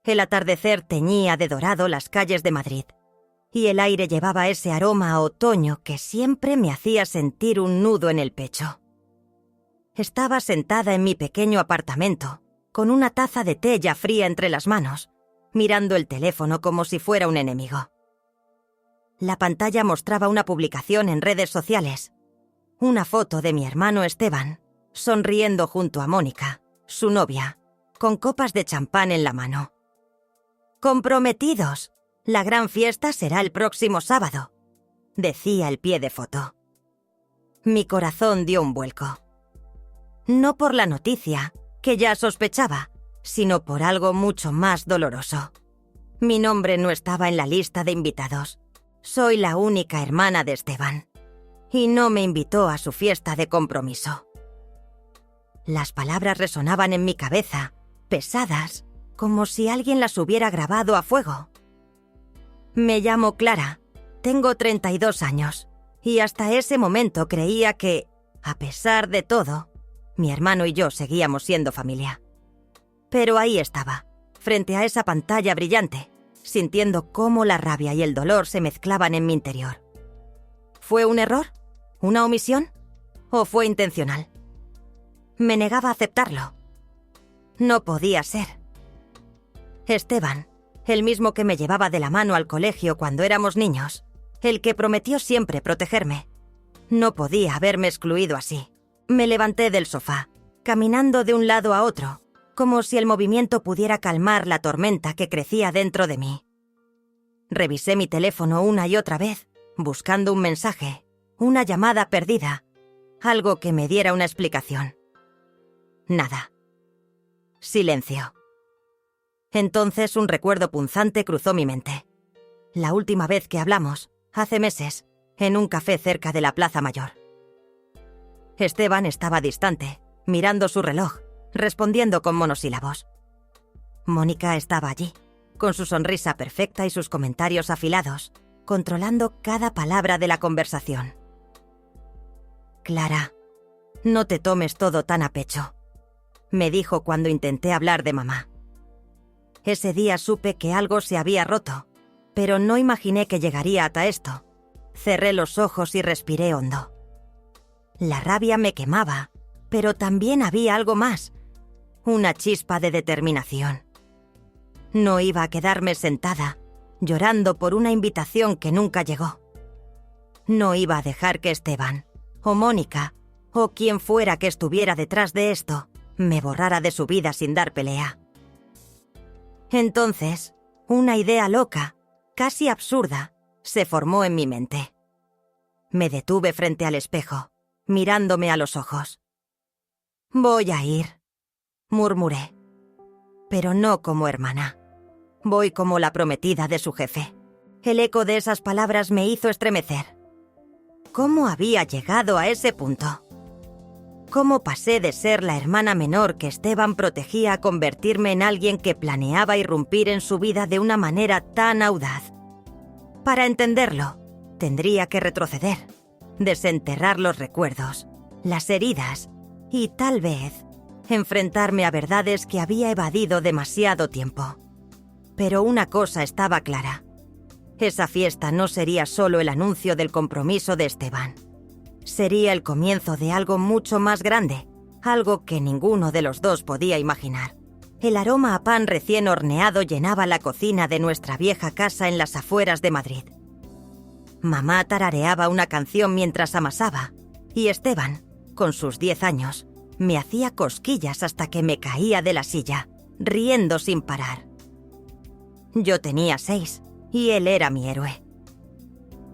El atardecer teñía de dorado las calles de Madrid, y el aire llevaba ese aroma a otoño que siempre me hacía sentir un nudo en el pecho. Estaba sentada en mi pequeño apartamento, con una taza de té ya fría entre las manos, mirando el teléfono como si fuera un enemigo. La pantalla mostraba una publicación en redes sociales, una foto de mi hermano Esteban, sonriendo junto a Mónica, su novia, con copas de champán en la mano. «Comprometidos, la gran fiesta será el próximo sábado», decía el pie de foto. Mi corazón dio un vuelco. No por la noticia, que ya sospechaba, sino por algo mucho más doloroso. Mi nombre no estaba en la lista de invitados. Soy la única hermana de Esteban, y no me invitó a su fiesta de compromiso. Las palabras resonaban en mi cabeza, pesadas, como si alguien las hubiera grabado a fuego. Me llamo Clara, tengo 32 años, y hasta ese momento creía que, a pesar de todo, mi hermano y yo seguíamos siendo familia. Pero ahí estaba, frente a esa pantalla brillante, sintiendo cómo la rabia y el dolor se mezclaban en mi interior. ¿Fue un error? ¿Una omisión? ¿O fue intencional? Me negaba a aceptarlo. No podía ser. Esteban, el mismo que me llevaba de la mano al colegio cuando éramos niños, el que prometió siempre protegerme, no podía haberme excluido así. Me levanté del sofá, caminando de un lado a otro, como si el movimiento pudiera calmar la tormenta que crecía dentro de mí. Revisé mi teléfono una y otra vez, buscando un mensaje, una llamada perdida, algo que me diera una explicación. Nada. Silencio. Entonces un recuerdo punzante cruzó mi mente. La última vez que hablamos, hace meses, en un café cerca de la Plaza Mayor. Esteban estaba distante, mirando su reloj, respondiendo con monosílabos. Mónica estaba allí, con su sonrisa perfecta y sus comentarios afilados, controlando cada palabra de la conversación. «Clara, no te tomes todo tan a pecho», me dijo cuando intenté hablar de mamá. Ese día supe que algo se había roto, pero no imaginé que llegaría hasta esto. Cerré los ojos y respiré hondo. La rabia me quemaba, pero también había algo más, una chispa de determinación. No iba a quedarme sentada, llorando por una invitación que nunca llegó. No iba a dejar que Esteban, o Mónica, o quien fuera que estuviera detrás de esto, me borrara de su vida sin dar pelea. Entonces, una idea loca, casi absurda, se formó en mi mente. Me detuve frente al espejo, mirándome a los ojos. «Voy a ir», murmuré, pero no como hermana. Voy como la prometida de su jefe. El eco de esas palabras me hizo estremecer. ¿Cómo había llegado a ese punto? ¿Cómo pasé de ser la hermana menor que Esteban protegía a convertirme en alguien que planeaba irrumpir en su vida de una manera tan audaz? Para entenderlo, tendría que retroceder, desenterrar los recuerdos, las heridas y, tal vez, enfrentarme a verdades que había evadido demasiado tiempo. Pero una cosa estaba clara. Esa fiesta no sería solo el anuncio del compromiso de Esteban. Sería el comienzo de algo mucho más grande, algo que ninguno de los dos podía imaginar. El aroma a pan recién horneado llenaba la cocina de nuestra vieja casa en las afueras de Madrid. Mamá tarareaba una canción mientras amasaba, y Esteban, con sus 10 años, me hacía cosquillas hasta que me caía de la silla, riendo sin parar. Yo tenía 6, y él era mi héroe.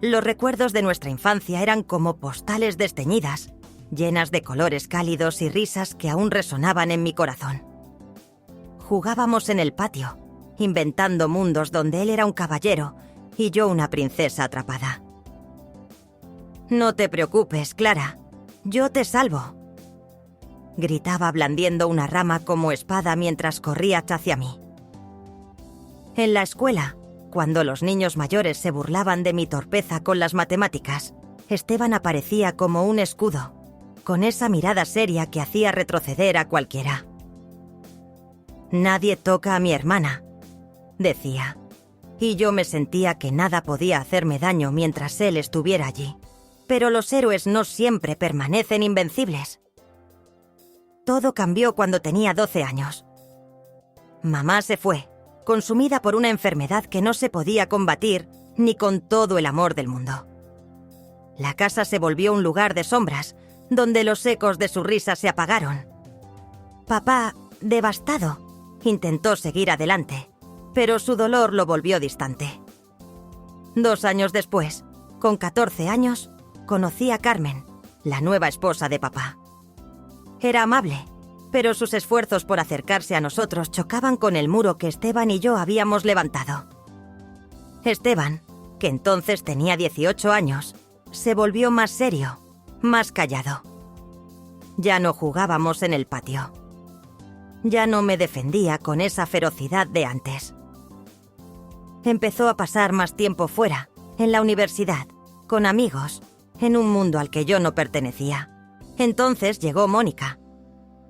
Los recuerdos de nuestra infancia eran como postales desteñidas, llenas de colores cálidos y risas que aún resonaban en mi corazón. Jugábamos en el patio, inventando mundos donde él era un caballero y yo una princesa atrapada. «No te preocupes, Clara, yo te salvo», gritaba blandiendo una rama como espada mientras corría hacia mí. En la escuela, cuando los niños mayores se burlaban de mi torpeza con las matemáticas, Esteban aparecía como un escudo, con esa mirada seria que hacía retroceder a cualquiera. «Nadie toca a mi hermana», decía, y yo me sentía que nada podía hacerme daño mientras él estuviera allí. Pero los héroes no siempre permanecen invencibles. Todo cambió cuando tenía 12 años. Mamá se fue, consumida por una enfermedad que no se podía combatir ni con todo el amor del mundo. La casa se volvió un lugar de sombras, donde los ecos de su risa se apagaron. Papá, devastado, intentó seguir adelante, pero su dolor lo volvió distante. 2 años después, con 14 años, conocí a Carmen, la nueva esposa de papá. Era amable, pero sus esfuerzos por acercarse a nosotros chocaban con el muro que Esteban y yo habíamos levantado. Esteban, que entonces tenía 18 años, se volvió más serio, más callado. Ya no jugábamos en el patio. Ya no me defendía con esa ferocidad de antes. Empezó a pasar más tiempo fuera, en la universidad, con amigos, en un mundo al que yo no pertenecía. Entonces llegó Mónica.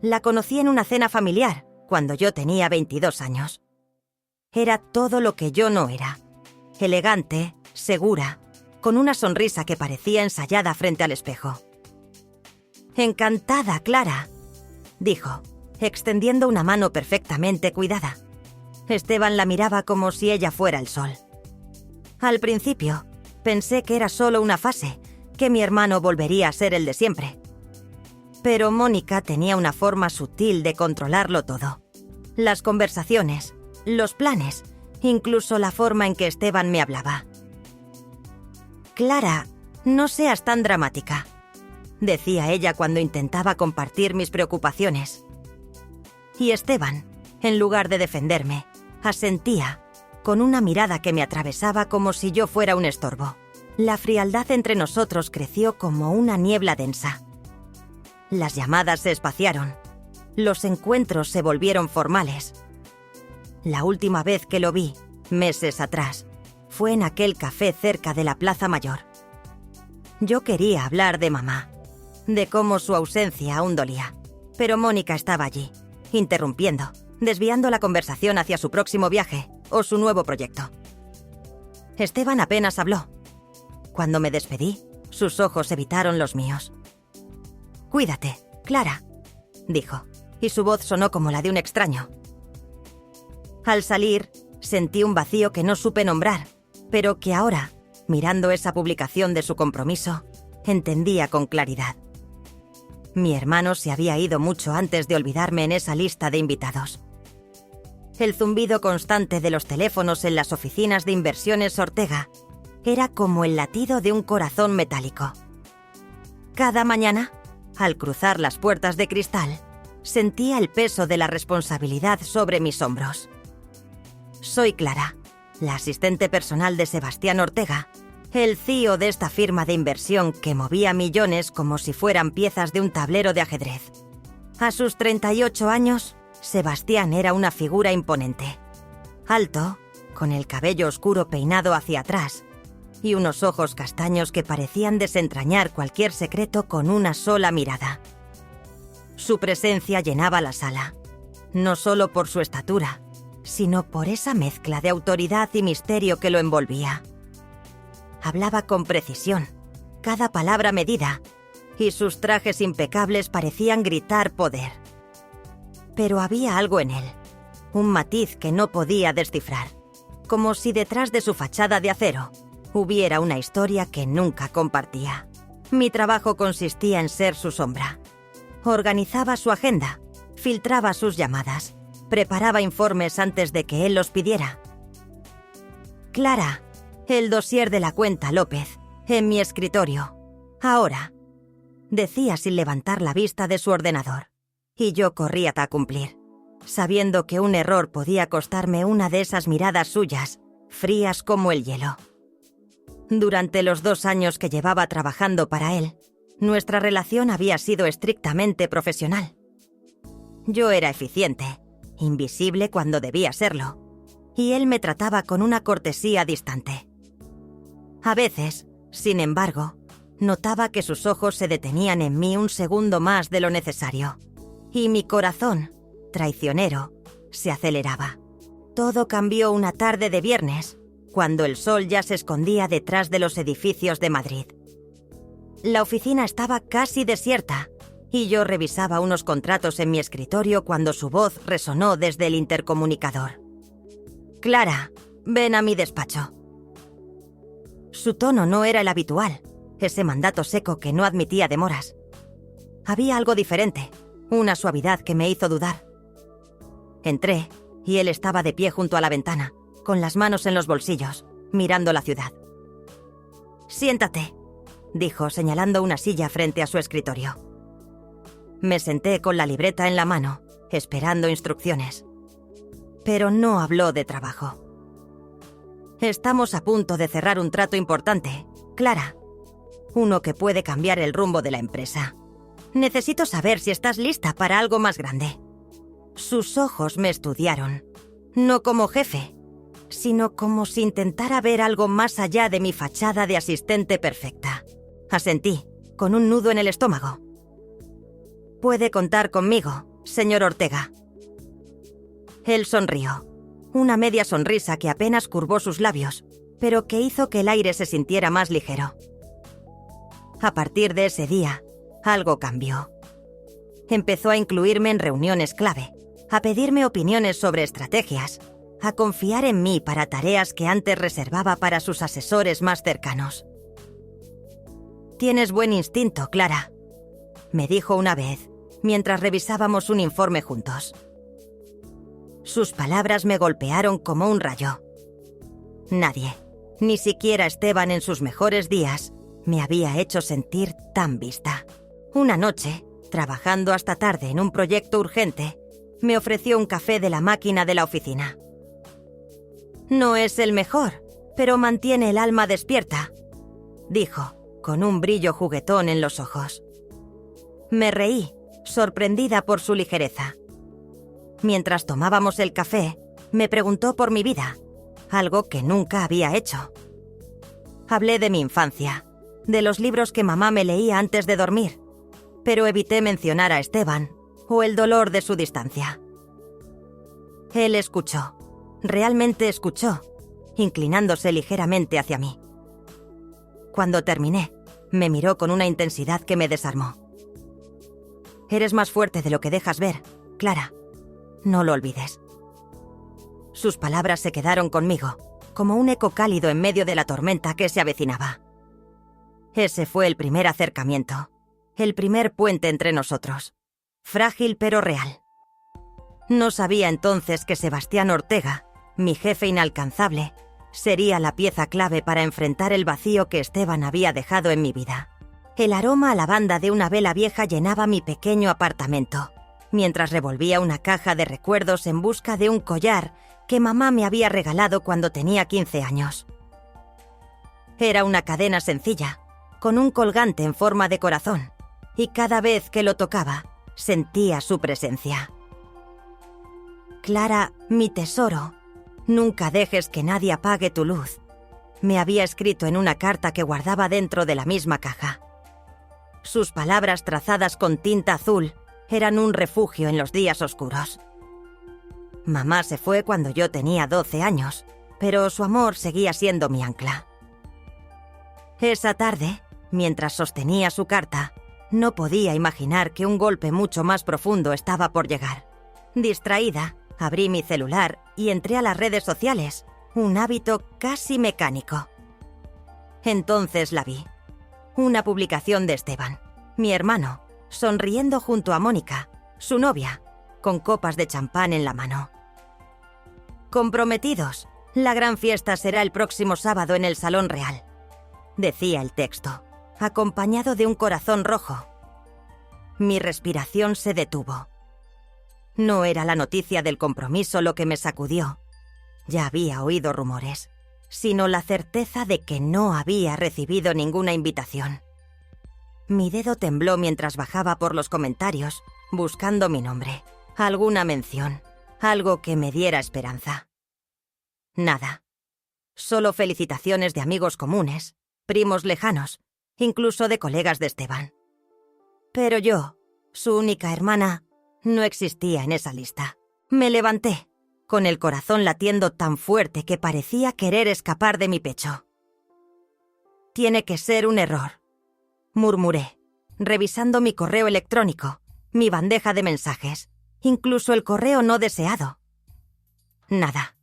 La conocí en una cena familiar, cuando yo tenía 22 años. Era todo lo que yo no era. Elegante, segura, con una sonrisa que parecía ensayada frente al espejo. «Encantada, Clara», dijo, extendiendo una mano perfectamente cuidada. Esteban la miraba como si ella fuera el sol. Al principio, pensé que era solo una fase, que mi hermano volvería a ser el de siempre. Pero Mónica tenía una forma sutil de controlarlo todo. Las conversaciones, los planes, incluso la forma en que Esteban me hablaba. «Clara, no seas tan dramática», decía ella cuando intentaba compartir mis preocupaciones. Y Esteban, en lugar de defenderme, asentía, con una mirada que me atravesaba como si yo fuera un estorbo. La frialdad entre nosotros creció como una niebla densa. Las llamadas se espaciaron. Los encuentros se volvieron formales. La última vez que lo vi, meses atrás, fue en aquel café cerca de la Plaza Mayor. Yo quería hablar de mamá, de cómo su ausencia aún dolía, pero Mónica estaba allí, interrumpiendo, desviando la conversación hacia su próximo viaje o su nuevo proyecto. Esteban apenas habló. Cuando me despedí, sus ojos evitaron los míos. «Cuídate, Clara», dijo, y su voz sonó como la de un extraño. Al salir, sentí un vacío que no supe nombrar, pero que ahora, mirando esa publicación de su compromiso, entendía con claridad. Mi hermano se había ido mucho antes de olvidarme en esa lista de invitados. El zumbido constante de los teléfonos en las oficinas de Inversiones Ortega era como el latido de un corazón metálico. Cada mañana, al cruzar las puertas de cristal, sentía el peso de la responsabilidad sobre mis hombros. Soy Clara, la asistente personal de Sebastián Ortega, el CEO de esta firma de inversión que movía millones como si fueran piezas de un tablero de ajedrez. A sus 38 años, Sebastián era una figura imponente. Alto, con el cabello oscuro peinado hacia atrás, y unos ojos castaños que parecían desentrañar cualquier secreto con una sola mirada. Su presencia llenaba la sala, no solo por su estatura, sino por esa mezcla de autoridad y misterio que lo envolvía. Hablaba con precisión, cada palabra medida, y sus trajes impecables parecían gritar poder. Pero había algo en él, un matiz que no podía descifrar, como si detrás de su fachada de acero hubiera una historia que nunca compartía. Mi trabajo consistía en ser su sombra. Organizaba su agenda, filtraba sus llamadas, preparaba informes antes de que él los pidiera. «Clara, el dossier de la cuenta López, en mi escritorio. Ahora», decía sin levantar la vista de su ordenador. Y yo corría a cumplir, sabiendo que un error podía costarme una de esas miradas suyas, frías como el hielo. Durante los 2 años que llevaba trabajando para él, nuestra relación había sido estrictamente profesional. Yo era eficiente, invisible cuando debía serlo, y él me trataba con una cortesía distante. A veces, sin embargo, notaba que sus ojos se detenían en mí un segundo más de lo necesario, y mi corazón, traicionero, se aceleraba. Todo cambió una tarde de viernes, cuando el sol ya se escondía detrás de los edificios de Madrid. La oficina estaba casi desierta y yo revisaba unos contratos en mi escritorio cuando su voz resonó desde el intercomunicador. «Clara, ven a mi despacho». Su tono no era el habitual, ese mandato seco que no admitía demoras. Había algo diferente, una suavidad que me hizo dudar. Entré y él estaba de pie junto a la ventana, con las manos en los bolsillos, mirando la ciudad. «Siéntate», dijo, señalando una silla frente a su escritorio. Me senté con la libreta en la mano, esperando instrucciones. Pero no habló de trabajo. «Estamos a punto de cerrar un trato importante, Clara. Uno que puede cambiar el rumbo de la empresa. Necesito saber si estás lista para algo más grande». Sus ojos me estudiaron, no como jefe, sino como si intentara ver algo más allá de mi fachada de asistente perfecta. Asentí, con un nudo en el estómago. «Puede contar conmigo, señor Ortega». Él sonrió, una media sonrisa que apenas curvó sus labios, pero que hizo que el aire se sintiera más ligero. A partir de ese día, algo cambió. Empezó a incluirme en reuniones clave, a pedirme opiniones sobre estrategias, a confiar en mí para tareas que antes reservaba para sus asesores más cercanos. «Tienes buen instinto, Clara», me dijo una vez, mientras revisábamos un informe juntos. Sus palabras me golpearon como un rayo. Nadie, ni siquiera Esteban en sus mejores días, me había hecho sentir tan vista. Una noche, trabajando hasta tarde en un proyecto urgente, me ofreció un café de la máquina de la oficina. «No es el mejor, pero mantiene el alma despierta», dijo, con un brillo juguetón en los ojos. Me reí, sorprendida por su ligereza. Mientras tomábamos el café, me preguntó por mi vida, algo que nunca había hecho. Hablé de mi infancia, de los libros que mamá me leía antes de dormir, pero evité mencionar a Esteban o el dolor de su distancia. Él escuchó, realmente escuchó, inclinándose ligeramente hacia mí. Cuando terminé, me miró con una intensidad que me desarmó. «Eres más fuerte de lo que dejas ver, Clara. No lo olvides». Sus palabras se quedaron conmigo, como un eco cálido en medio de la tormenta que se avecinaba. Ese fue el primer acercamiento, el primer puente entre nosotros, frágil pero real. No sabía entonces que Sebastián Ortega, mi jefe inalcanzable, sería la pieza clave para enfrentar el vacío que Esteban había dejado en mi vida. El aroma a lavanda de una vela vieja llenaba mi pequeño apartamento, mientras revolvía una caja de recuerdos en busca de un collar que mamá me había regalado cuando tenía 15 años. Era una cadena sencilla, con un colgante en forma de corazón, y cada vez que lo tocaba, sentía su presencia. «Clara, mi tesoro, nunca dejes que nadie apague tu luz», me había escrito en una carta que guardaba dentro de la misma caja. Sus palabras trazadas con tinta azul eran un refugio en los días oscuros. Mamá se fue cuando yo tenía 12 años, pero su amor seguía siendo mi ancla. Esa tarde, mientras sostenía su carta, no podía imaginar que un golpe mucho más profundo estaba por llegar. Distraída, abrí mi celular y entré a las redes sociales, un hábito casi mecánico. Entonces la vi. Una publicación de Esteban, mi hermano, sonriendo junto a Mónica, su novia, con copas de champán en la mano. «Comprometidos, la gran fiesta será el próximo sábado en el Salón Real», decía el texto, acompañado de un corazón rojo. Mi respiración se detuvo. No era la noticia del compromiso lo que me sacudió. Ya había oído rumores, sino la certeza de que no había recibido ninguna invitación. Mi dedo tembló mientras bajaba por los comentarios, buscando mi nombre, alguna mención, algo que me diera esperanza. Nada. Solo felicitaciones de amigos comunes, primos lejanos, incluso de colegas de Esteban. Pero yo, su única hermana, no existía en esa lista. Me levanté, con el corazón latiendo tan fuerte que parecía querer escapar de mi pecho. «Tiene que ser un error», murmuré, revisando mi correo electrónico, mi bandeja de mensajes, incluso el correo no deseado. Nada.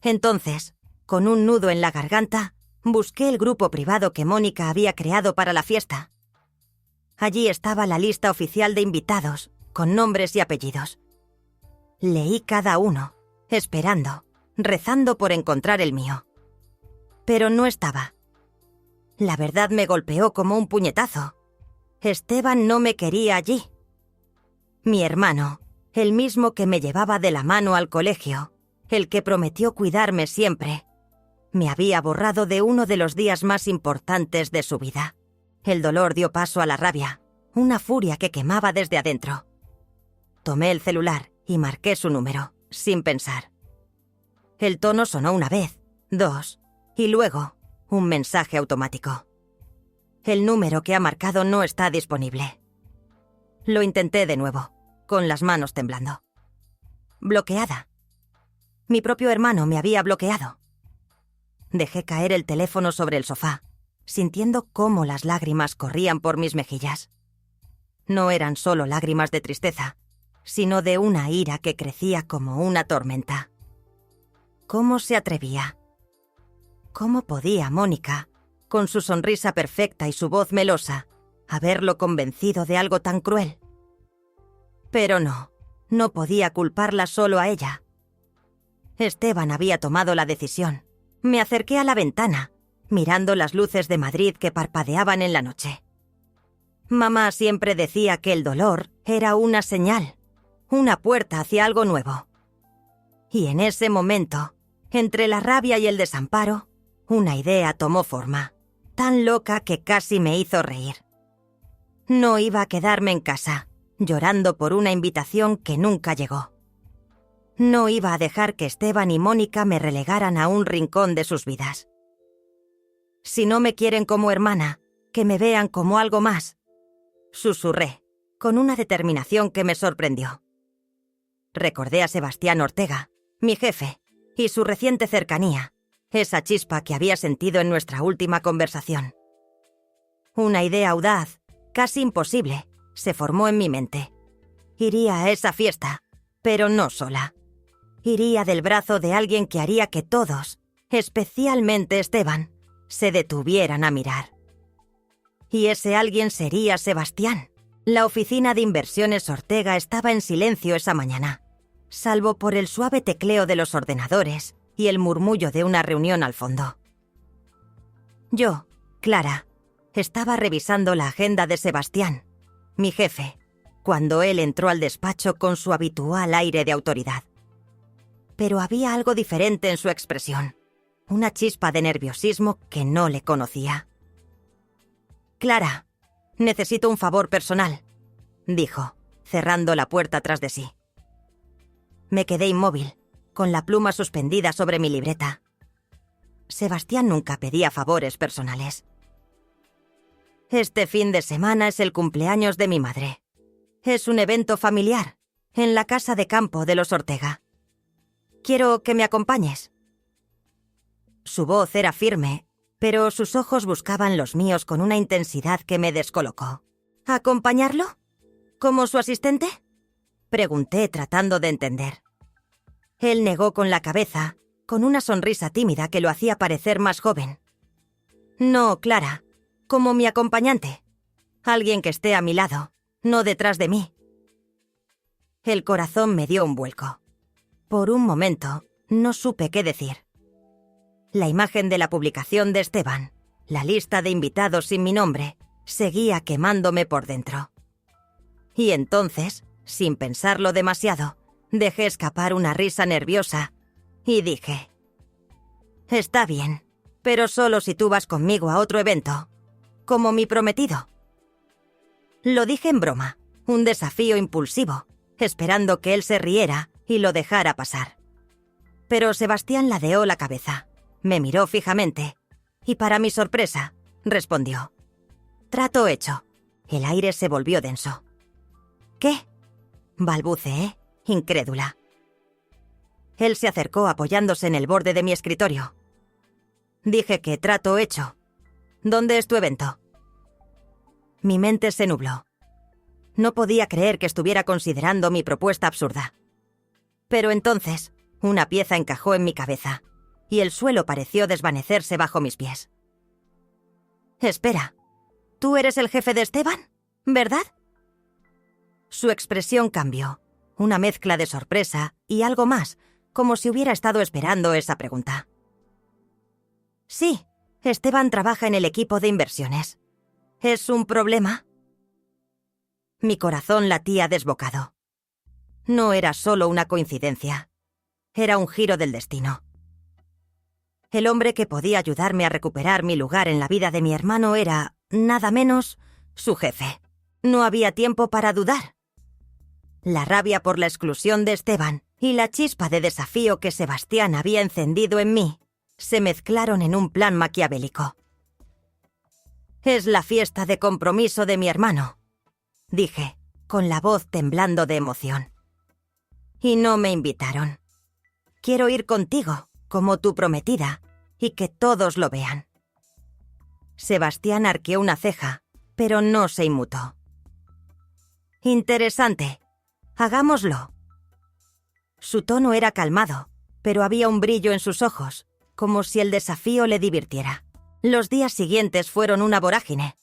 Entonces, con un nudo en la garganta, busqué el grupo privado que Mónica había creado para la fiesta. Allí estaba la lista oficial de invitados, con nombres y apellidos. Leí cada uno, esperando, rezando por encontrar el mío. Pero no estaba. La verdad me golpeó como un puñetazo. Esteban no me quería allí. Mi hermano, el mismo que me llevaba de la mano al colegio, el que prometió cuidarme siempre, me había borrado de uno de los días más importantes de su vida. El dolor dio paso a la rabia, una furia que quemaba desde adentro. Tomé el celular y marqué su número, sin pensar. El tono sonó una vez, dos, y luego un mensaje automático. El número que ha marcado no está disponible. Lo intenté de nuevo, con las manos temblando. Bloqueada. Mi propio hermano me había bloqueado. Dejé caer el teléfono sobre el sofá, sintiendo cómo las lágrimas corrían por mis mejillas. No eran solo lágrimas de tristeza, sino de una ira que crecía como una tormenta. ¿Cómo se atrevía? ¿Cómo podía Mónica, con su sonrisa perfecta y su voz melosa, haberlo convencido de algo tan cruel? Pero no podía culparla solo a ella. Esteban había tomado la decisión. Me acerqué a la ventana, mirando las luces de Madrid que parpadeaban en la noche. Mamá siempre decía que el dolor era una señal, una puerta hacia algo nuevo. Y en ese momento, entre la rabia y el desamparo, una idea tomó forma, tan loca que casi me hizo reír. No iba a quedarme en casa, llorando por una invitación que nunca llegó. No iba a dejar que Esteban y Mónica me relegaran a un rincón de sus vidas. Si no me quieren como hermana, que me vean como algo más, susurré, con una determinación que me sorprendió. Recordé a Sebastián Ortega, mi jefe, y su reciente cercanía, esa chispa que había sentido en nuestra última conversación. Una idea audaz, casi imposible, se formó en mi mente. Iría a esa fiesta, pero no sola. Iría del brazo de alguien que haría que todos, especialmente Esteban, se detuvieran a mirar. Y ese alguien sería Sebastián. La oficina de inversiones Ortega estaba en silencio esa mañana, salvo por el suave tecleo de los ordenadores y el murmullo de una reunión al fondo. Yo, Clara, estaba revisando la agenda de Sebastián, mi jefe, cuando él entró al despacho con su habitual aire de autoridad. Pero había algo diferente en su expresión, una chispa de nerviosismo que no le conocía. «Clara, necesito un favor personal», dijo, cerrando la puerta tras de sí. Me quedé inmóvil, con la pluma suspendida sobre mi libreta. Sebastián nunca pedía favores personales. «Este fin de semana es el cumpleaños de mi madre. Es un evento familiar, en la casa de campo de los Ortega. Quiero que me acompañes». Su voz era firme, pero sus ojos buscaban los míos con una intensidad que me descolocó. «¿Acompañarlo? ¿Como su asistente?», pregunté tratando de entender. Él negó con la cabeza, con una sonrisa tímida que lo hacía parecer más joven. «No, Clara, como mi acompañante. Alguien que esté a mi lado, no detrás de mí». El corazón me dio un vuelco. Por un momento, no supe qué decir. La imagen de la publicación de Esteban, la lista de invitados sin mi nombre, seguía quemándome por dentro. Y entonces, sin pensarlo demasiado, dejé escapar una risa nerviosa y dije: «Está bien, pero solo si tú vas conmigo a otro evento, como mi prometido». Lo dije en broma, un desafío impulsivo, esperando que él se riera y lo dejara pasar. Pero Sebastián ladeó la cabeza, me miró fijamente y, para mi sorpresa, respondió: «Trato hecho». El aire se volvió denso. «¿Qué?», balbuceé, incrédula. Él se acercó apoyándose en el borde de mi escritorio. Dije que trato hecho. ¿Dónde es tu evento? Mi mente se nubló. No podía creer que estuviera considerando mi propuesta absurda. Pero entonces, una pieza encajó en mi cabeza, y el suelo pareció desvanecerse bajo mis pies. Espera, ¿tú eres el jefe de Esteban? ¿Verdad? Su expresión cambió, una mezcla de sorpresa y algo más, como si hubiera estado esperando esa pregunta. Sí, Esteban trabaja en el equipo de inversiones. ¿Es un problema? Mi corazón latía desbocado. No era solo una coincidencia. Era un giro del destino. El hombre que podía ayudarme a recuperar mi lugar en la vida de mi hermano era, nada menos, su jefe. No había tiempo para dudar. La rabia por la exclusión de Esteban y la chispa de desafío que Sebastián había encendido en mí se mezclaron en un plan maquiavélico. «Es la fiesta de compromiso de mi hermano», dije, con la voz temblando de emoción. «Y no me invitaron. Quiero ir contigo, como tu prometida, y que todos lo vean». Sebastián arqueó una ceja, pero no se inmutó. «Interesante. Hagámoslo». Su tono era calmado, pero había un brillo en sus ojos, como si el desafío le divirtiera. Los días siguientes fueron una vorágine.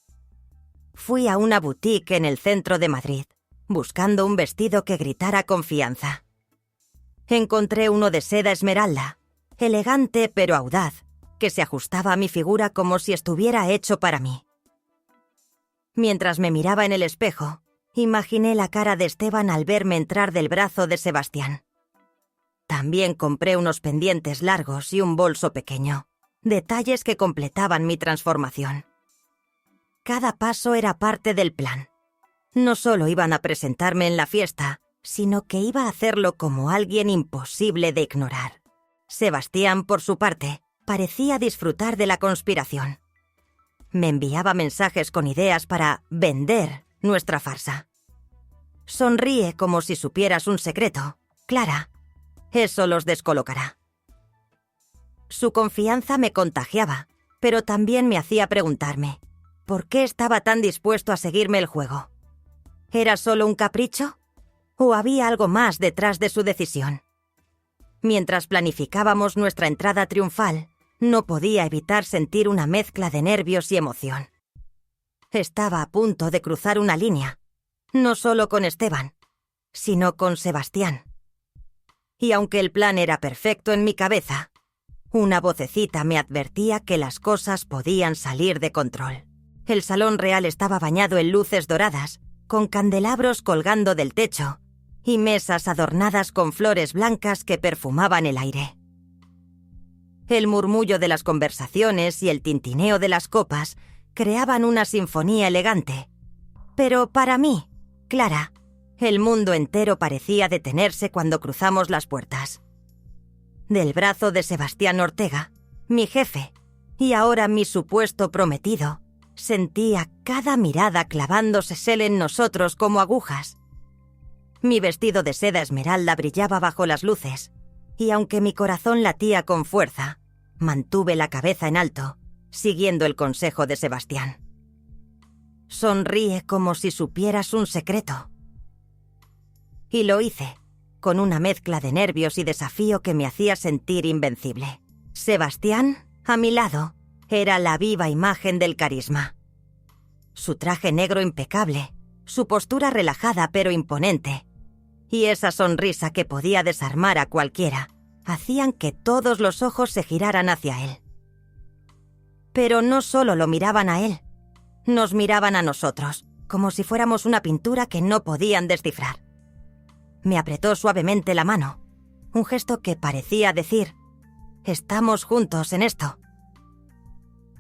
Fui a una boutique en el centro de Madrid, buscando un vestido que gritara confianza. Encontré uno de seda esmeralda, elegante pero audaz, que se ajustaba a mi figura como si estuviera hecho para mí. Mientras me miraba en el espejo, imaginé la cara de Esteban al verme entrar del brazo de Sebastián. También compré unos pendientes largos y un bolso pequeño, detalles que completaban mi transformación. Cada paso era parte del plan. No solo iban a presentarme en la fiesta, sino que iba a hacerlo como alguien imposible de ignorar. Sebastián, por su parte, parecía disfrutar de la conspiración. Me enviaba mensajes con ideas para vender nuestra farsa. «Sonríe como si supieras un secreto, Clara. Eso los descolocará». Su confianza me contagiaba, pero también me hacía preguntarme, ¿por qué estaba tan dispuesto a seguirme el juego? ¿Era solo un capricho? ¿O había algo más detrás de su decisión? Mientras planificábamos nuestra entrada triunfal, no podía evitar sentir una mezcla de nervios y emoción. Estaba a punto de cruzar una línea, no solo con Esteban, sino con Sebastián. Y aunque el plan era perfecto en mi cabeza, una vocecita me advertía que las cosas podían salir de control. El salón real estaba bañado en luces doradas, con candelabros colgando del techo y mesas adornadas con flores blancas que perfumaban el aire. El murmullo de las conversaciones y el tintineo de las copas creaban una sinfonía elegante. Pero para mí, Clara, el mundo entero parecía detenerse cuando cruzamos las puertas. Del brazo de Sebastián Ortega, mi jefe, y ahora mi supuesto prometido, sentía cada mirada clavándose en nosotros como agujas. Mi vestido de seda esmeralda brillaba bajo las luces, y aunque mi corazón latía con fuerza, mantuve la cabeza en alto, siguiendo el consejo de Sebastián. «Sonríe como si supieras un secreto». Y lo hice, con una mezcla de nervios y desafío que me hacía sentir invencible. Sebastián, a mi lado, era la viva imagen del carisma. Su traje negro impecable, su postura relajada pero imponente, y esa sonrisa que podía desarmar a cualquiera, hacían que todos los ojos se giraran hacia él. Pero no solo lo miraban a él, nos miraban a nosotros, como si fuéramos una pintura que no podían descifrar. Me apretó suavemente la mano, un gesto que parecía decir, «Estamos juntos en esto».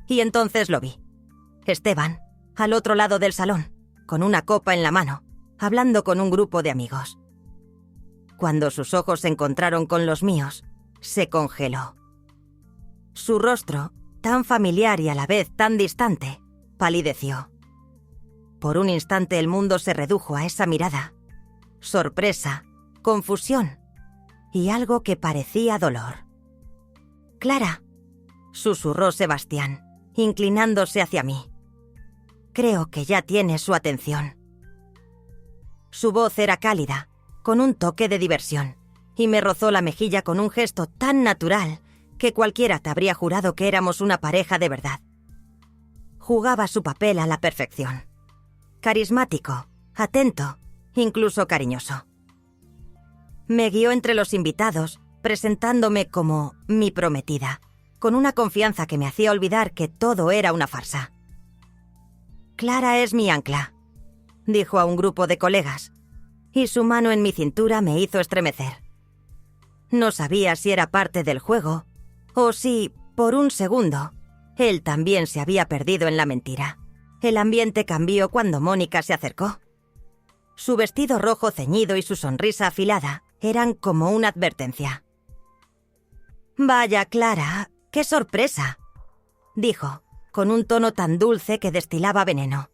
Y entonces lo vi. Esteban, al otro lado del salón, con una copa en la mano, hablando con un grupo de amigos. Cuando sus ojos se encontraron con los míos, se congeló. Su rostro, tan familiar y a la vez tan distante, palideció. Por un instante el mundo se redujo a esa mirada. Sorpresa, confusión y algo que parecía dolor. «Clara», susurró Sebastián, inclinándose hacia mí. «Creo que ya tiene su atención». Su voz era cálida, con un toque de diversión, y me rozó la mejilla con un gesto tan natural que cualquiera te habría jurado que éramos una pareja de verdad. Jugaba su papel a la perfección. Carismático, atento, incluso cariñoso. Me guió entre los invitados, presentándome como mi prometida, con una confianza que me hacía olvidar que todo era una farsa. «Clara es mi ancla», dijo a un grupo de colegas, y su mano en mi cintura me hizo estremecer. No sabía si era parte del juego o si, por un segundo, él también se había perdido en la mentira. El ambiente cambió cuando Mónica se acercó. Su vestido rojo ceñido y su sonrisa afilada eran como una advertencia. «Vaya, Clara, qué sorpresa», dijo, con un tono tan dulce que destilaba veneno.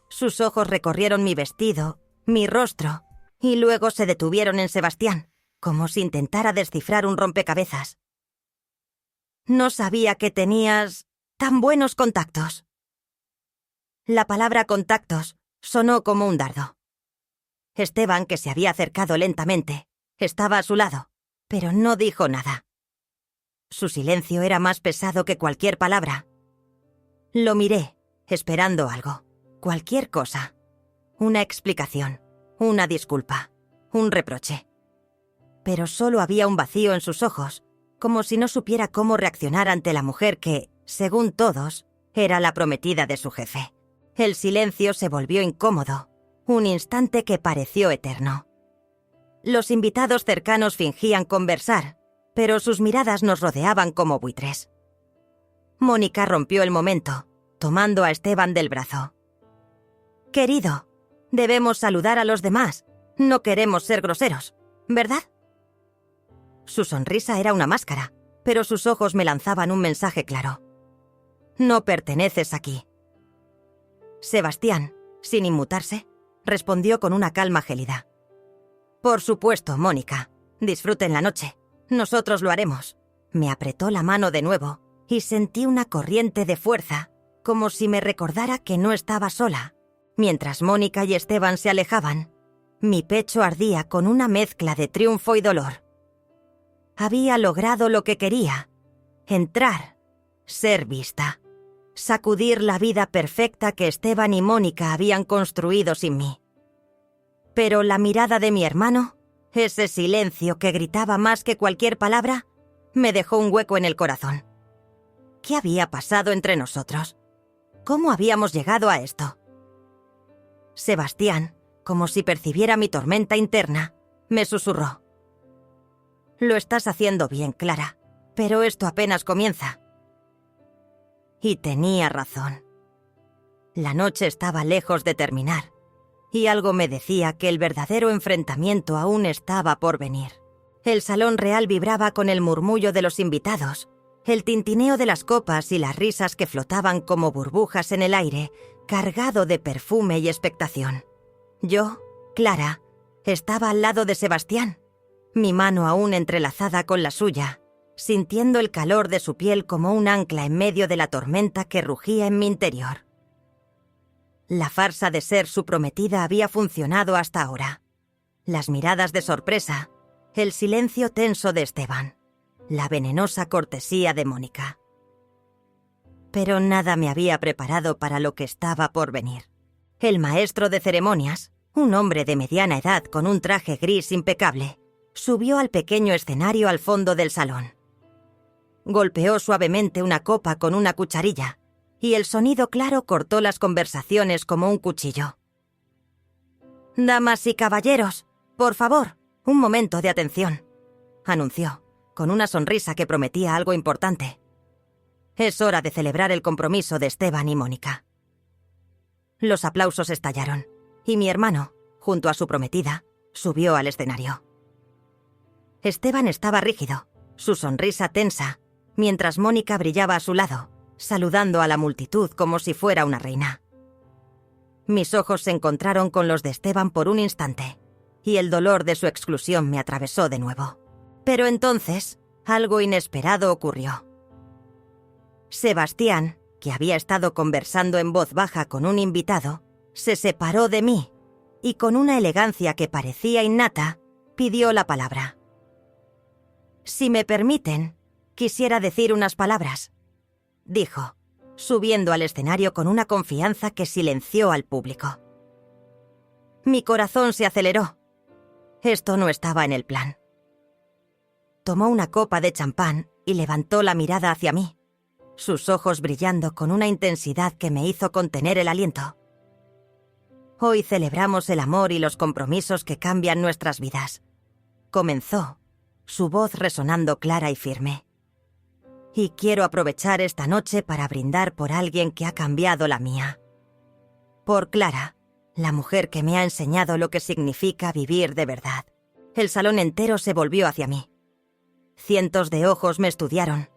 Sus ojos recorrieron mi vestido, mi rostro, y luego se detuvieron en Sebastián, como si intentara descifrar un rompecabezas. «No sabía que tenías tan buenos contactos». La palabra contactos sonó como un dardo. Esteban, que se había acercado lentamente, estaba a su lado, pero no dijo nada. Su silencio era más pesado que cualquier palabra. Lo miré, esperando algo, cualquier cosa. Una explicación, una disculpa, un reproche. Pero solo había un vacío en sus ojos, como si no supiera cómo reaccionar ante la mujer que, según todos, era la prometida de su jefe. El silencio se volvió incómodo, un instante que pareció eterno. Los invitados cercanos fingían conversar, pero sus miradas nos rodeaban como buitres. Mónica rompió el momento, tomando a Esteban del brazo. «Querido, debemos saludar a los demás. No queremos ser groseros, ¿verdad?» Su sonrisa era una máscara, pero sus ojos me lanzaban un mensaje claro. «No perteneces aquí». Sebastián, sin inmutarse, respondió con una calma gélida. «Por supuesto, Mónica. Disfruten la noche. Nosotros lo haremos». Me apretó la mano de nuevo y sentí una corriente de fuerza, como si me recordara que no estaba sola. Mientras Mónica y Esteban se alejaban, mi pecho ardía con una mezcla de triunfo y dolor. Había logrado lo que quería: entrar, ser vista, sacudir la vida perfecta que Esteban y Mónica habían construido sin mí. Pero la mirada de mi hermano, ese silencio que gritaba más que cualquier palabra, me dejó un hueco en el corazón. ¿Qué había pasado entre nosotros? ¿Cómo habíamos llegado a esto? Sebastián, como si percibiera mi tormenta interna, me susurró. «Lo estás haciendo bien, Clara, pero esto apenas comienza». Y tenía razón. La noche estaba lejos de terminar, y algo me decía que el verdadero enfrentamiento aún estaba por venir. El salón real vibraba con el murmullo de los invitados, el tintineo de las copas y las risas que flotaban como burbujas en el aire, cargado de perfume y expectación. Yo, Clara, estaba al lado de Sebastián, mi mano aún entrelazada con la suya, sintiendo el calor de su piel como un ancla en medio de la tormenta que rugía en mi interior. La farsa de ser su prometida había funcionado hasta ahora. Las miradas de sorpresa, el silencio tenso de Esteban, la venenosa cortesía de Mónica. Pero nada me había preparado para lo que estaba por venir. El maestro de ceremonias, un hombre de mediana edad con un traje gris impecable, subió al pequeño escenario al fondo del salón. Golpeó suavemente una copa con una cucharilla, y el sonido claro cortó las conversaciones como un cuchillo. «Damas y caballeros, por favor, un momento de atención», anunció, con una sonrisa que prometía algo importante. «Es hora de celebrar el compromiso de Esteban y Mónica». Los aplausos estallaron, y mi hermano, junto a su prometida, subió al escenario. Esteban estaba rígido, su sonrisa tensa, mientras Mónica brillaba a su lado, saludando a la multitud como si fuera una reina. Mis ojos se encontraron con los de Esteban por un instante, y el dolor de su exclusión me atravesó de nuevo. Pero entonces, algo inesperado ocurrió. Sebastián, que había estado conversando en voz baja con un invitado, se separó de mí y con una elegancia que parecía innata, pidió la palabra. «Si me permiten, quisiera decir unas palabras», dijo, subiendo al escenario con una confianza que silenció al público. Mi corazón se aceleró. Esto no estaba en el plan. Tomó una copa de champán y levantó la mirada hacia mí, sus ojos brillando con una intensidad que me hizo contener el aliento. Hoy celebramos el amor y los compromisos que cambian nuestras vidas. Comenzó, su voz resonando clara y firme. Y quiero aprovechar esta noche para brindar por alguien que ha cambiado la mía. Por Clara, la mujer que me ha enseñado lo que significa vivir de verdad. El salón entero se volvió hacia mí. Cientos de ojos me estudiaron,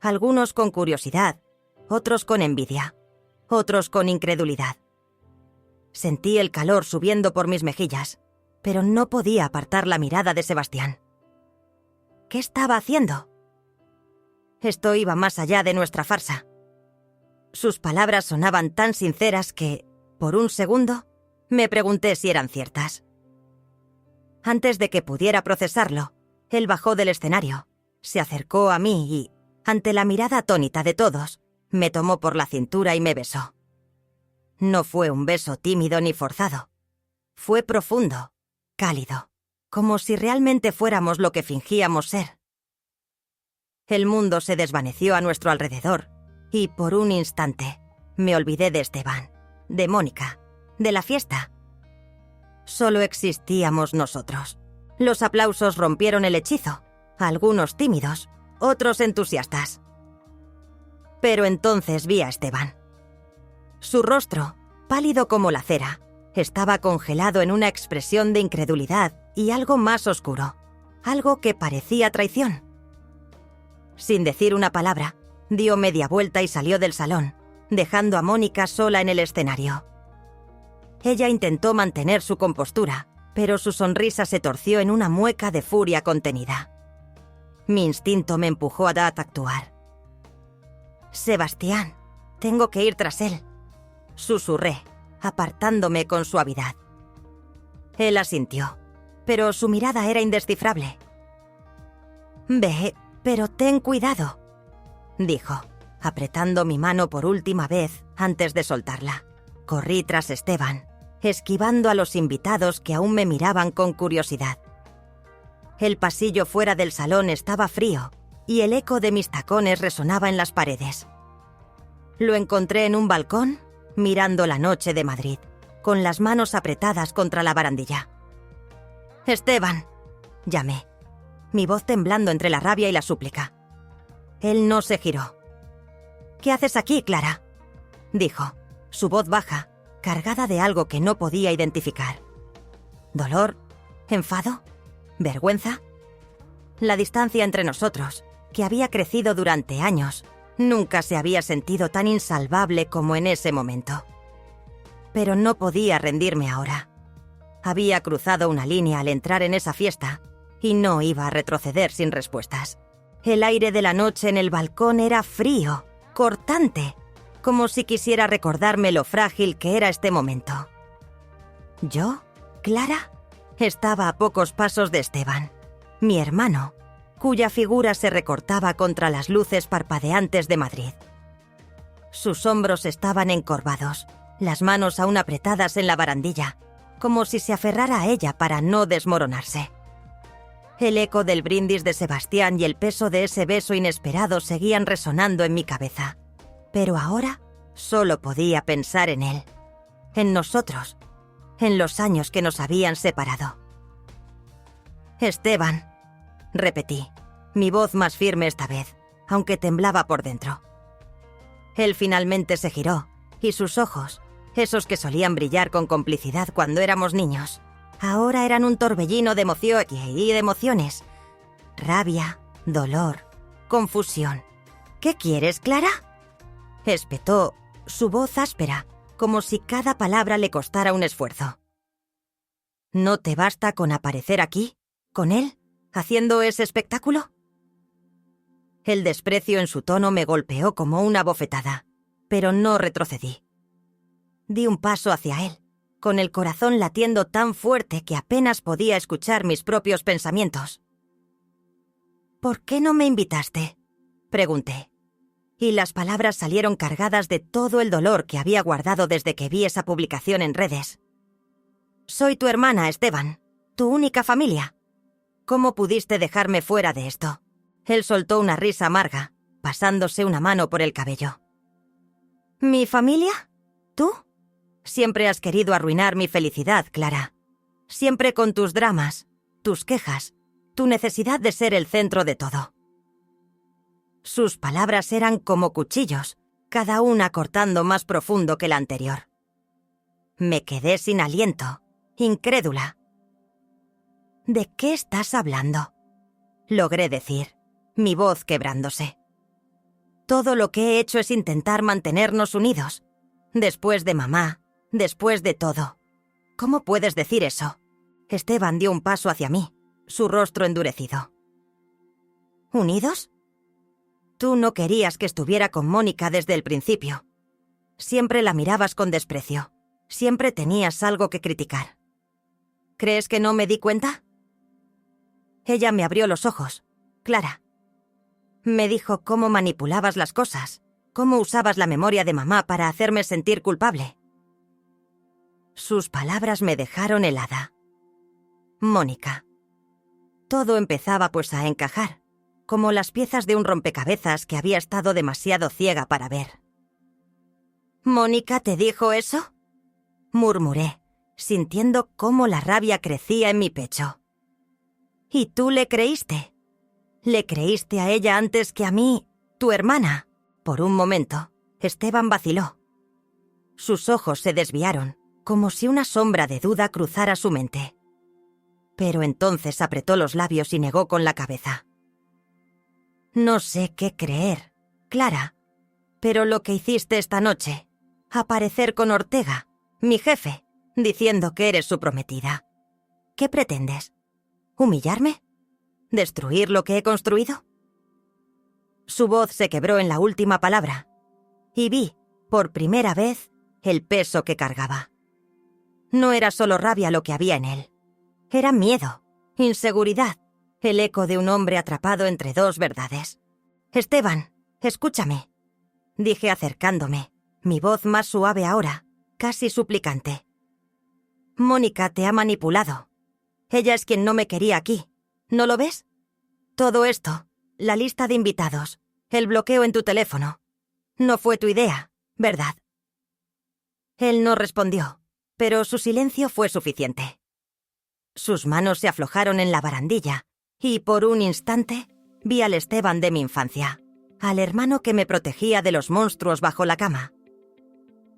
algunos con curiosidad, otros con envidia, otros con incredulidad. Sentí el calor subiendo por mis mejillas, pero no podía apartar la mirada de Sebastián. ¿Qué estaba haciendo? Esto iba más allá de nuestra farsa. Sus palabras sonaban tan sinceras que, por un segundo, me pregunté si eran ciertas. Antes de que pudiera procesarlo, él bajó del escenario, se acercó a mí y, ante la mirada atónita de todos, me tomó por la cintura y me besó. No fue un beso tímido ni forzado. Fue profundo, cálido, como si realmente fuéramos lo que fingíamos ser. El mundo se desvaneció a nuestro alrededor y, por un instante, me olvidé de Esteban, de Mónica, de la fiesta. Solo existíamos nosotros. Los aplausos rompieron el hechizo, algunos tímidos, otros entusiastas. Pero entonces vi a Esteban. Su rostro, pálido como la cera, estaba congelado en una expresión de incredulidad y algo más oscuro, algo que parecía traición. Sin decir una palabra, dio media vuelta y salió del salón, dejando a Mónica sola en el escenario. Ella intentó mantener su compostura, pero su sonrisa se torció en una mueca de furia contenida. Mi instinto me empujó a actuar. «Sebastián, tengo que ir tras él», susurré, apartándome con suavidad. Él asintió, pero su mirada era indescifrable. «Ve, pero ten cuidado», dijo, apretando mi mano por última vez antes de soltarla. Corrí tras Esteban, esquivando a los invitados que aún me miraban con curiosidad. El pasillo fuera del salón estaba frío y el eco de mis tacones resonaba en las paredes. Lo encontré en un balcón, mirando la noche de Madrid, con las manos apretadas contra la barandilla. «Esteban», llamé, mi voz temblando entre la rabia y la súplica. Él no se giró. «¿Qué haces aquí, Clara?», dijo, su voz baja, cargada de algo que no podía identificar. ¿Dolor? ¿Enfado? ¿Vergüenza? La distancia entre nosotros, que había crecido durante años, nunca se había sentido tan insalvable como en ese momento. Pero no podía rendirme ahora. Había cruzado una línea al entrar en esa fiesta y no iba a retroceder sin respuestas. El aire de la noche en el balcón era frío, cortante, como si quisiera recordarme lo frágil que era este momento. ¿Yo, Clara? Estaba a pocos pasos de Esteban, mi hermano, cuya figura se recortaba contra las luces parpadeantes de Madrid. Sus hombros estaban encorvados, las manos aún apretadas en la barandilla, como si se aferrara a ella para no desmoronarse. El eco del brindis de Sebastián y el peso de ese beso inesperado seguían resonando en mi cabeza. Pero ahora solo podía pensar en él, en nosotros, en los años que nos habían separado. «Esteban», repetí, mi voz más firme esta vez, aunque temblaba por dentro. Él finalmente se giró, y sus ojos, esos que solían brillar con complicidad cuando éramos niños, ahora eran un torbellino de emociones. Rabia, dolor, confusión. «¿Qué quieres, Clara?», espetó, su voz áspera, como si cada palabra le costara un esfuerzo. ¿No te basta con aparecer aquí, con él, haciendo ese espectáculo? El desprecio en su tono me golpeó como una bofetada, pero no retrocedí. Di un paso hacia él, con el corazón latiendo tan fuerte que apenas podía escuchar mis propios pensamientos. «¿Por qué no me invitaste?», pregunté, y las palabras salieron cargadas de todo el dolor que había guardado desde que vi esa publicación en redes. «Soy tu hermana, Esteban, tu única familia. ¿Cómo pudiste dejarme fuera de esto?». Él soltó una risa amarga, pasándose una mano por el cabello. «¿Mi familia? ¿Tú? Siempre has querido arruinar mi felicidad, Clara. Siempre con tus dramas, tus quejas, tu necesidad de ser el centro de todo». Sus palabras eran como cuchillos, cada una cortando más profundo que la anterior. Me quedé sin aliento, incrédula. «¿De qué estás hablando?», logré decir, mi voz quebrándose. «Todo lo que he hecho es intentar mantenernos unidos. Después de mamá, después de todo. ¿Cómo puedes decir eso?». Esteban dio un paso hacia mí, su rostro endurecido. «¿Unidos? Tú no querías que estuviera con Mónica desde el principio. Siempre la mirabas con desprecio. Siempre tenías algo que criticar. ¿Crees que no me di cuenta?». Ella me abrió los ojos. «Clara». Me dijo cómo manipulabas las cosas, cómo usabas la memoria de mamá para hacerme sentir culpable. Sus palabras me dejaron helada. Mónica. Todo empezaba pues a encajar, como las piezas de un rompecabezas que había estado demasiado ciega para ver. «¿Mónica te dijo eso?», murmuré, sintiendo cómo la rabia crecía en mi pecho. «¿Y tú le creíste? ¿Le creíste a ella antes que a mí, tu hermana?». Por un momento, Esteban vaciló. Sus ojos se desviaron, como si una sombra de duda cruzara su mente. Pero entonces apretó los labios y negó con la cabeza. «No sé qué creer, Clara, pero lo que hiciste esta noche, aparecer con Ortega, mi jefe, diciendo que eres su prometida. ¿Qué pretendes? ¿Humillarme? ¿Destruir lo que he construido?». Su voz se quebró en la última palabra, y vi, por primera vez, el peso que cargaba. No era solo rabia lo que había en él. Era miedo, inseguridad, el eco de un hombre atrapado entre dos verdades. «Esteban, escúchame», dije acercándome, mi voz más suave ahora, casi suplicante. «Mónica te ha manipulado. Ella es quien no me quería aquí. ¿No lo ves? Todo esto, la lista de invitados, el bloqueo en tu teléfono, no fue tu idea, ¿verdad?». Él no respondió, pero su silencio fue suficiente. Sus manos se aflojaron en la barandilla y por un instante vi al Esteban de mi infancia, al hermano que me protegía de los monstruos bajo la cama.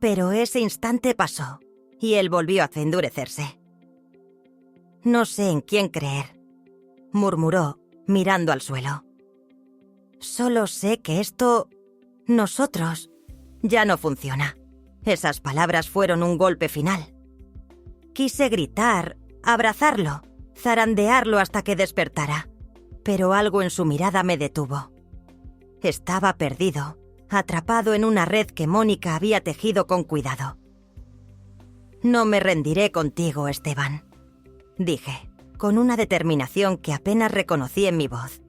Pero ese instante pasó y él volvió a endurecerse. «No sé en quién creer», murmuró, mirando al suelo. «Solo sé que esto, nosotros, ya no funciona». Esas palabras fueron un golpe final. Quise gritar, abrazarlo, zarandearlo hasta que despertara, pero algo en su mirada me detuvo. Estaba perdido, atrapado en una red que Mónica había tejido con cuidado. «No me rendiré contigo, Esteban», dije, con una determinación que apenas reconocí en mi voz.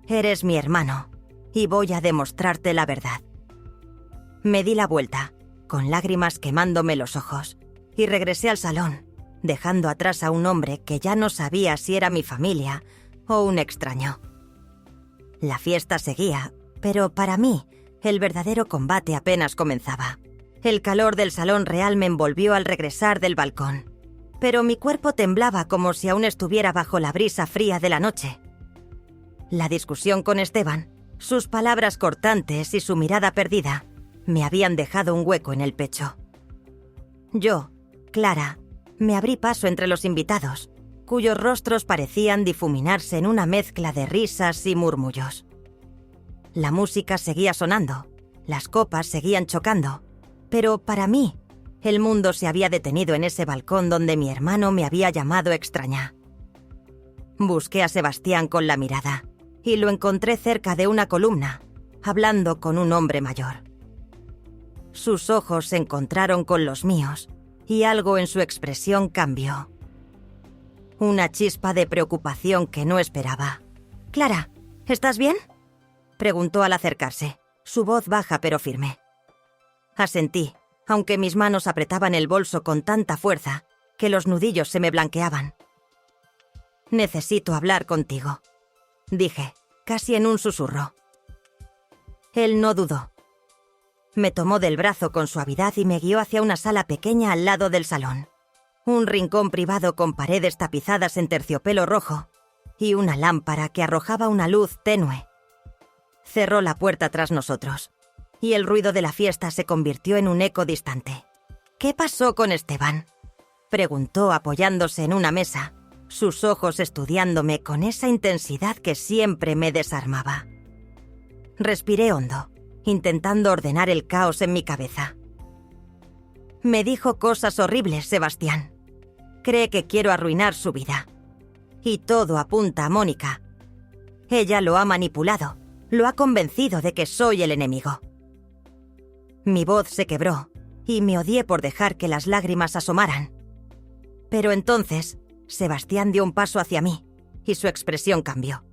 «Eres mi hermano, y voy a demostrarte la verdad». Me di la vuelta, con lágrimas quemándome los ojos, y regresé al salón, dejando atrás a un hombre que ya no sabía si era mi familia o un extraño. La fiesta seguía, pero para mí, el verdadero combate apenas comenzaba. El calor del salón real me envolvió al regresar del balcón, pero mi cuerpo temblaba como si aún estuviera bajo la brisa fría de la noche. La discusión con Esteban, sus palabras cortantes y su mirada perdida, me habían dejado un hueco en el pecho. Yo, Clara, me abrí paso entre los invitados, cuyos rostros parecían difuminarse en una mezcla de risas y murmullos. La música seguía sonando, las copas seguían chocando, pero para mí, El mundo se había detenido en ese balcón donde mi hermano me había llamado extraña. Busqué a Sebastián con la mirada y lo encontré cerca de una columna, hablando con un hombre mayor. Sus ojos se encontraron con los míos y algo en su expresión cambió. Una chispa de preocupación que no esperaba. «Clara, ¿estás bien?», preguntó al acercarse, su voz baja pero firme. Asentí, aunque mis manos apretaban el bolso con tanta fuerza que los nudillos se me blanqueaban. «Necesito hablar contigo», dije, casi en un susurro. Él no dudó. Me tomó del brazo con suavidad y me guió hacia una sala pequeña al lado del salón. Un rincón privado con paredes tapizadas en terciopelo rojo y una lámpara que arrojaba una luz tenue. Cerró la puerta tras nosotros y el ruido de la fiesta se convirtió en un eco distante. «¿Qué pasó con Esteban?», preguntó apoyándose en una mesa, sus ojos estudiándome con esa intensidad que siempre me desarmaba. Respiré hondo, intentando ordenar el caos en mi cabeza. «Me dijo cosas horribles, Sebastián. Cree que quiero arruinar su vida. Y todo apunta a Mónica. Ella lo ha manipulado, lo ha convencido de que soy el enemigo». Mi voz se quebró y me odié por dejar que las lágrimas asomaran. Pero entonces, Sebastián dio un paso hacia mí y su expresión cambió.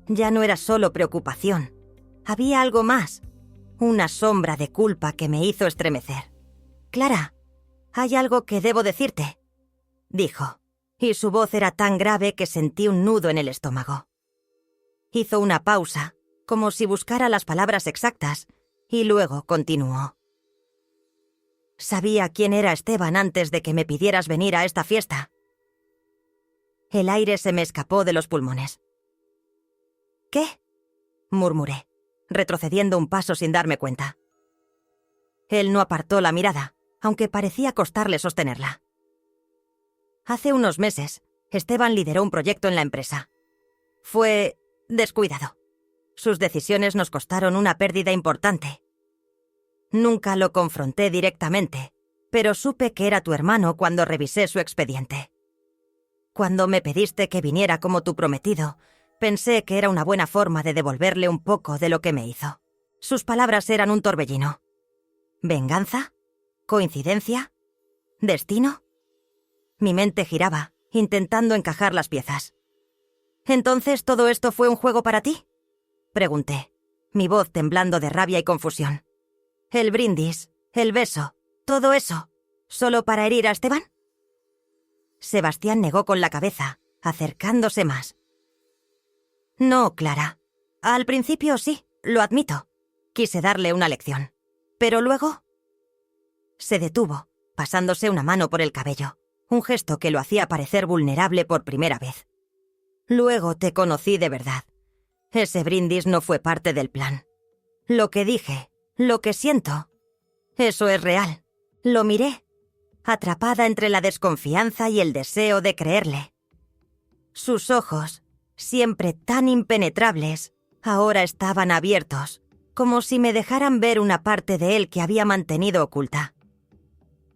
Ya no era solo preocupación. Había algo más, una sombra de culpa que me hizo estremecer. «Clara, hay algo que debo decirte», dijo, y su voz era tan grave que sentí un nudo en el estómago. Hizo una pausa, como si buscara las palabras exactas, y luego continuó. «Sabía quién era Esteban antes de que me pidieras venir a esta fiesta». El aire se me escapó de los pulmones. «¿Qué?», murmuré, retrocediendo un paso sin darme cuenta. Él no apartó la mirada, aunque parecía costarle sostenerla. «Hace unos meses, Esteban lideró un proyecto en la empresa. Fue descuidado. Sus decisiones nos costaron una pérdida importante. Nunca lo confronté directamente, pero supe que era tu hermano cuando revisé su expediente. Cuando me pediste que viniera como tu prometido, pensé que era una buena forma de devolverle un poco de lo que me hizo. Sus palabras eran un torbellino. ¿Venganza? ¿Coincidencia? ¿Destino?». Mi mente giraba, intentando encajar las piezas. «¿Entonces todo esto fue un juego para ti?», pregunté, mi voz temblando de rabia y confusión. «El brindis, el beso, todo eso, ¿solo para herir a Esteban?». Sebastián negó con la cabeza, acercándose más. «No, Clara. Al principio sí, lo admito. Quise darle una lección. Pero luego...». Se detuvo, pasándose una mano por el cabello, un gesto que lo hacía parecer vulnerable por primera vez. «Luego te conocí de verdad. Ese brindis no fue parte del plan. Lo que dije, lo que siento, eso es real. Lo miré, atrapada entre la desconfianza y el deseo de creerle. Sus ojos, siempre tan impenetrables, ahora estaban abiertos, como si me dejaran ver una parte de él que había mantenido oculta.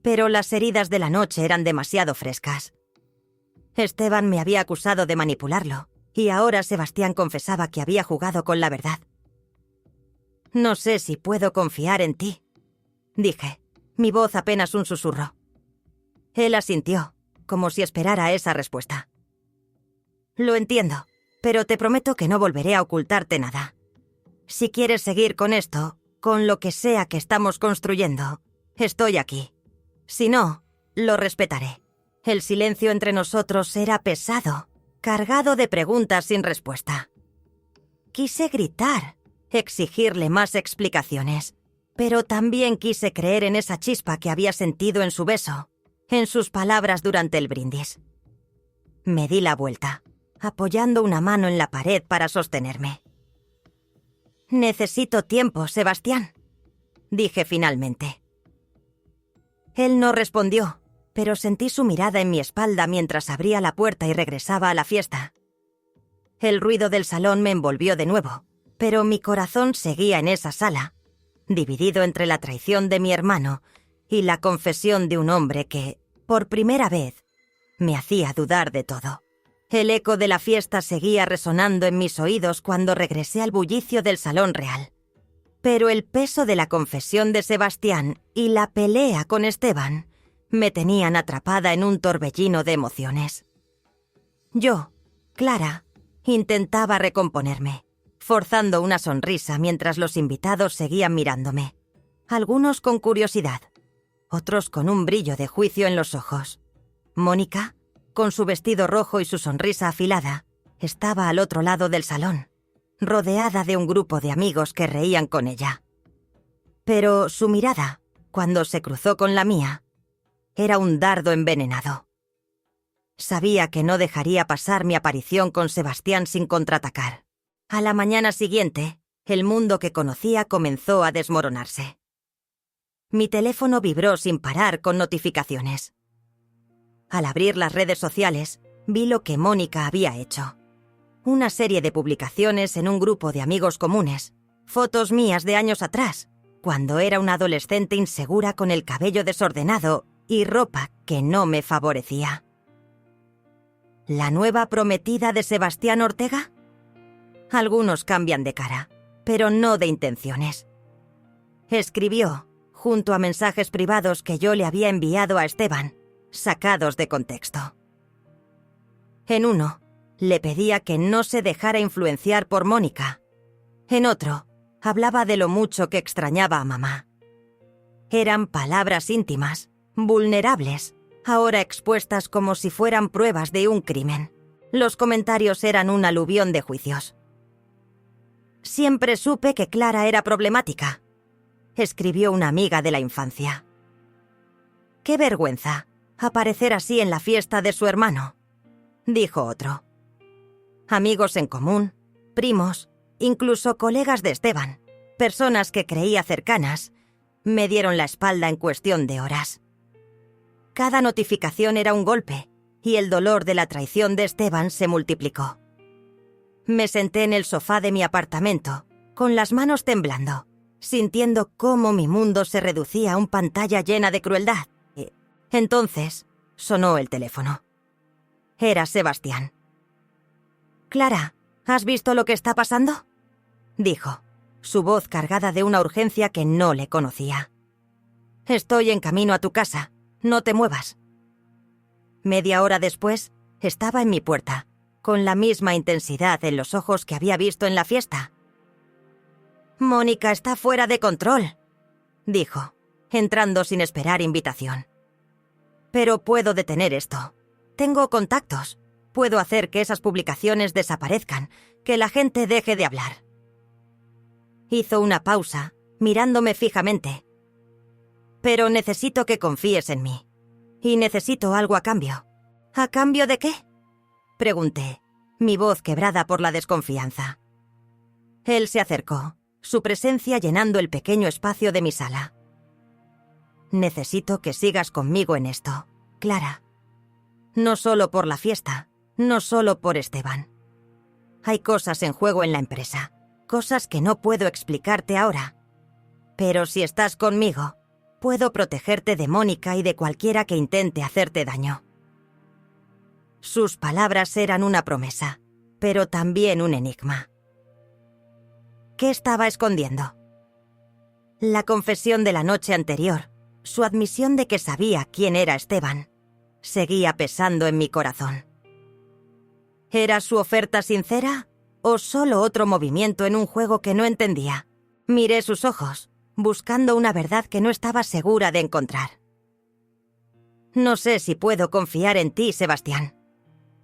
Pero las heridas de la noche eran demasiado frescas. Esteban me había acusado de manipularlo, y ahora Sebastián confesaba que había jugado con la verdad. «No sé si puedo confiar en ti», dije, mi voz apenas un susurro. Él asintió, como si esperara esa respuesta. «Lo entiendo, pero te prometo que no volveré a ocultarte nada. Si quieres seguir con esto, con lo que sea que estamos construyendo, estoy aquí. Si no, lo respetaré». El silencio entre nosotros era pesado, cargado de preguntas sin respuesta. Quise gritar, exigirle más explicaciones, pero también quise creer en esa chispa que había sentido en su beso, en sus palabras durante el brindis. Me di la vuelta, apoyando una mano en la pared para sostenerme. «Necesito tiempo, Sebastián», dije finalmente. Él no respondió, pero sentí su mirada en mi espalda mientras abría la puerta y regresaba a la fiesta. El ruido del salón me envolvió de nuevo, pero mi corazón seguía en esa sala, dividido entre la traición de mi hermano y la confesión de un hombre que, por primera vez, me hacía dudar de todo. El eco de la fiesta seguía resonando en mis oídos cuando regresé al bullicio del Salón Real. Pero el peso de la confesión de Sebastián y la pelea con Esteban me tenían atrapada en un torbellino de emociones. Yo, Clara, intentaba recomponerme, forzando una sonrisa mientras los invitados seguían mirándome. Algunos con curiosidad, otros con un brillo de juicio en los ojos. Mónica, con su vestido rojo y su sonrisa afilada, estaba al otro lado del salón, rodeada de un grupo de amigos que reían con ella. Pero su mirada, cuando se cruzó con la mía, era un dardo envenenado. Sabía que no dejaría pasar mi aparición con Sebastián sin contraatacar. A la mañana siguiente, el mundo que conocía comenzó a desmoronarse. Mi teléfono vibró sin parar con notificaciones. Al abrir las redes sociales, vi lo que Mónica había hecho. Una serie de publicaciones en un grupo de amigos comunes, fotos mías de años atrás, cuando era una adolescente insegura con el cabello desordenado y ropa que no me favorecía. ¿La nueva prometida de Sebastián Ortega? Algunos cambian de cara, pero no de intenciones. Escribió, junto a mensajes privados que yo le había enviado a Esteban, sacados de contexto. En uno, le pedía que no se dejara influenciar por Mónica. En otro, hablaba de lo mucho que extrañaba a mamá. Eran palabras íntimas, vulnerables, ahora expuestas como si fueran pruebas de un crimen. Los comentarios eran un aluvión de juicios. Siempre supe que Clara era problemática, escribió una amiga de la infancia. Qué vergüenza aparecer así en la fiesta de su hermano, dijo otro. Amigos en común, primos, incluso colegas de Esteban, personas que creía cercanas, me dieron la espalda en cuestión de horas. Cada notificación era un golpe, y el dolor de la traición de Esteban se multiplicó. Me senté en el sofá de mi apartamento, con las manos temblando, sintiendo cómo mi mundo se reducía a una pantalla llena de crueldad. Entonces, sonó el teléfono. Era Sebastián. «Clara, ¿has visto lo que está pasando?», dijo, su voz cargada de una urgencia que no le conocía. «Estoy en camino a tu casa, no te muevas». Media hora después, estaba en mi puerta, con la misma intensidad en los ojos que había visto en la fiesta. «Mónica está fuera de control», dijo, entrando sin esperar invitación. «Pero puedo detener esto. Tengo contactos. Puedo hacer que esas publicaciones desaparezcan, que la gente deje de hablar». Hizo una pausa, mirándome fijamente. «Pero necesito que confíes en mí. Y necesito algo a cambio». «¿A cambio de qué?», pregunté, mi voz quebrada por la desconfianza. Él se acercó, su presencia llenando el pequeño espacio de mi sala. «Necesito que sigas conmigo en esto, Clara. No solo por la fiesta, no solo por Esteban. Hay cosas en juego en la empresa, cosas que no puedo explicarte ahora. Pero si estás conmigo, puedo protegerte de Mónica y de cualquiera que intente hacerte daño». Sus palabras eran una promesa, pero también un enigma. ¿Qué estaba escondiendo? La confesión de la noche anterior, su admisión de que sabía quién era Esteban, seguía pesando en mi corazón. ¿Era su oferta sincera o solo otro movimiento en un juego que no entendía? Miré sus ojos, buscando una verdad que no estaba segura de encontrar. «No sé si puedo confiar en ti, Sebastián»,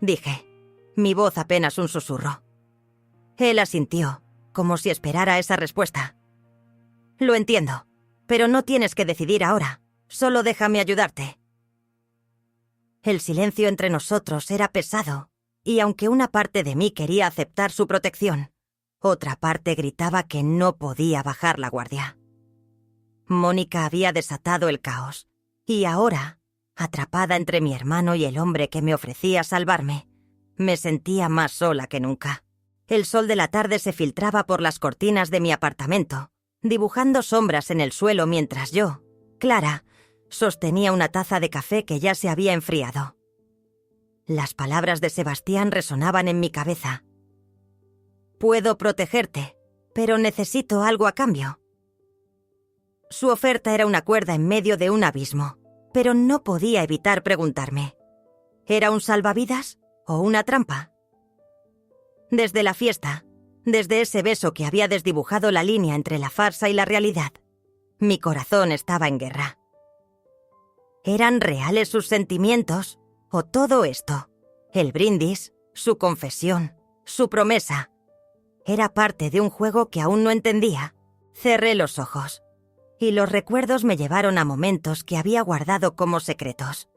dije, mi voz apenas un susurro. Él asintió, como si esperara esa respuesta. «Lo entiendo, pero no tienes que decidir ahora. Solo déjame ayudarte». El silencio entre nosotros era pesado, y aunque una parte de mí quería aceptar su protección, otra parte gritaba que no podía bajar la guardia. Mónica había desatado el caos, y ahora, atrapada entre mi hermano y el hombre que me ofrecía salvarme, me sentía más sola que nunca. El sol de la tarde se filtraba por las cortinas de mi apartamento, dibujando sombras en el suelo mientras yo, Clara, Sostenía una taza de café que ya se había enfriado. Las palabras de Sebastián resonaban en mi cabeza. Puedo protegerte, pero necesito algo a cambio. Su oferta era una cuerda en medio de un abismo, pero no podía evitar preguntarme: ¿era un salvavidas o una trampa? Desde la fiesta, desde ese beso que había desdibujado la línea entre la farsa y la realidad, mi corazón estaba en guerra. ¿Eran reales sus sentimientos o todo esto? El brindis, su confesión, su promesa. ¿Era parte de un juego que aún no entendía? Cerré los ojos y los recuerdos me llevaron a momentos que había guardado como secretos.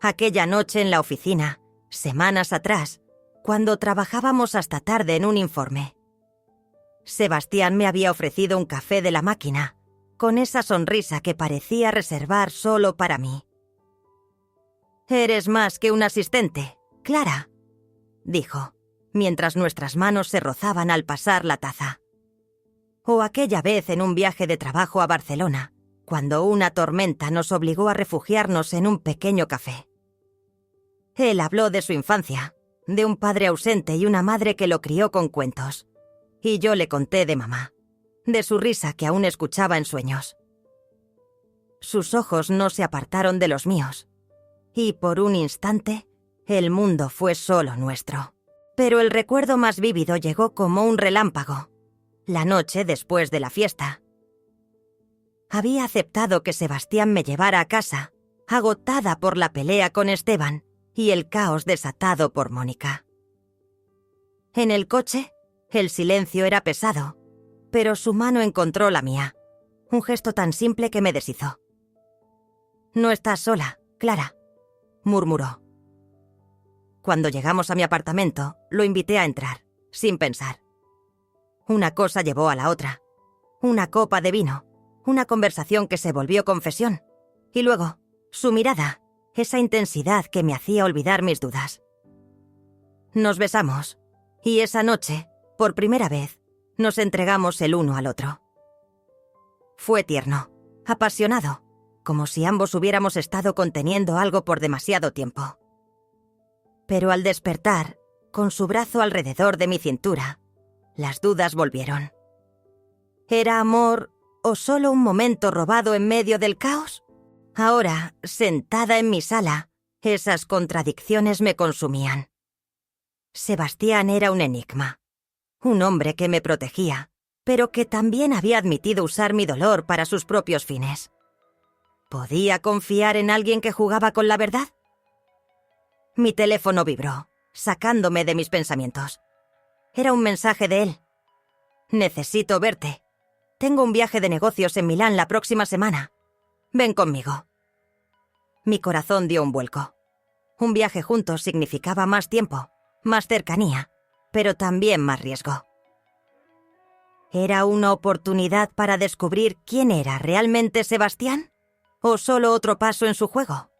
Aquella noche en la oficina, semanas atrás, cuando trabajábamos hasta tarde en un informe. Sebastián me había ofrecido un café de la máquina, con esa sonrisa que parecía reservar solo para mí. «Eres más que un asistente, Clara», dijo, mientras nuestras manos se rozaban al pasar la taza. O aquella vez en un viaje de trabajo a Barcelona, cuando una tormenta nos obligó a refugiarnos en un pequeño café. Él habló de su infancia, de un padre ausente y una madre que lo crió con cuentos. Y yo le conté de mamá, de su risa que aún escuchaba en sueños. Sus ojos no se apartaron de los míos, y por un instante el mundo fue solo nuestro. Pero el recuerdo más vívido llegó como un relámpago, la noche después de la fiesta. Había aceptado que Sebastián me llevara a casa, agotada por la pelea con Esteban y el caos desatado por Mónica. En el coche, el silencio era pesado, pero su mano encontró la mía, un gesto tan simple que me deshizo. «No estás sola, Clara», murmuró. Cuando llegamos a mi apartamento, lo invité a entrar, sin pensar. Una cosa llevó a la otra. Una copa de vino, una conversación que se volvió confesión, y luego, su mirada, esa intensidad que me hacía olvidar mis dudas. Nos besamos, y esa noche, por primera vez, nos entregamos el uno al otro. Fue tierno, apasionado, como si ambos hubiéramos estado conteniendo algo por demasiado tiempo. Pero al despertar, con su brazo alrededor de mi cintura, las dudas volvieron. ¿Era amor o solo un momento robado en medio del caos? Ahora, sentada en mi sala, esas contradicciones me consumían. Sebastián era un enigma, un hombre que me protegía, pero que también había admitido usar mi dolor para sus propios fines. ¿Podía confiar en alguien que jugaba con la verdad? Mi teléfono vibró, sacándome de mis pensamientos. Era un mensaje de él. «Necesito verte. Tengo un viaje de negocios en Milán la próxima semana. Ven conmigo». Mi corazón dio un vuelco. Un viaje juntos significaba más tiempo, más cercanía, pero también más riesgo. ¿Era una oportunidad para descubrir quién era realmente Sebastián? ¿O solo otro paso en su juego?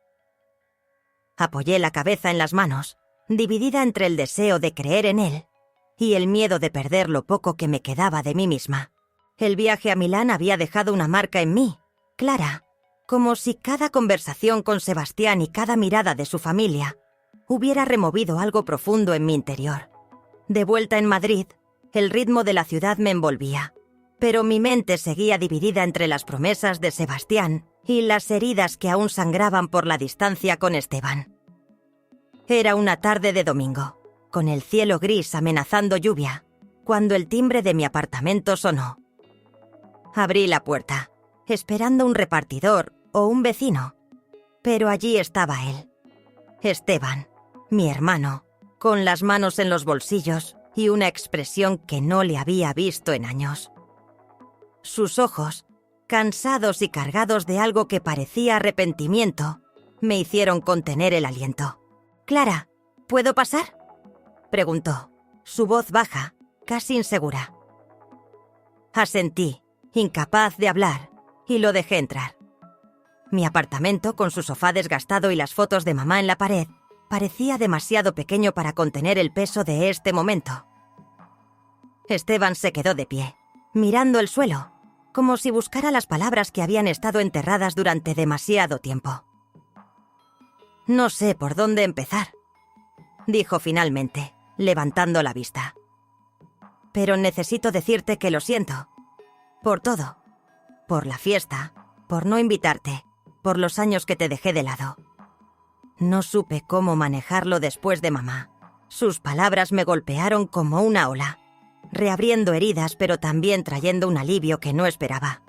Apoyé la cabeza en las manos, dividida entre el deseo de creer en él y el miedo de perder lo poco que me quedaba de mí misma. El viaje a Milán había dejado una marca en mí, clara, como si cada conversación con Sebastián y cada mirada de su familia hubiera removido algo profundo en mi interior. De vuelta en Madrid, el ritmo de la ciudad me envolvía, pero mi mente seguía dividida entre las promesas de Sebastián y las heridas que aún sangraban por la distancia con Esteban. Era una tarde de domingo, con el cielo gris amenazando lluvia, cuando el timbre de mi apartamento sonó. Abrí la puerta, esperando un repartidor o un vecino, pero allí estaba él, Esteban, mi hermano, con las manos en los bolsillos y una expresión que no le había visto en años. Sus ojos, cansados y cargados de algo que parecía arrepentimiento, me hicieron contener el aliento. «Clara, ¿puedo pasar?», preguntó, su voz baja, casi insegura. Asentí, incapaz de hablar, y lo dejé entrar. Mi apartamento, con su sofá desgastado y las fotos de mamá en la pared, parecía demasiado pequeño para contener el peso de este momento. Esteban se quedó de pie, mirando el suelo, como si buscara las palabras que habían estado enterradas durante demasiado tiempo. «No sé por dónde empezar», dijo finalmente, levantando la vista. «Pero necesito decirte que lo siento. Por todo. Por la fiesta, por no invitarte, por los años que te dejé de lado. No supe cómo manejarlo después de mamá. Sus palabras me golpearon como una ola, reabriendo heridas pero también trayendo un alivio que no esperaba.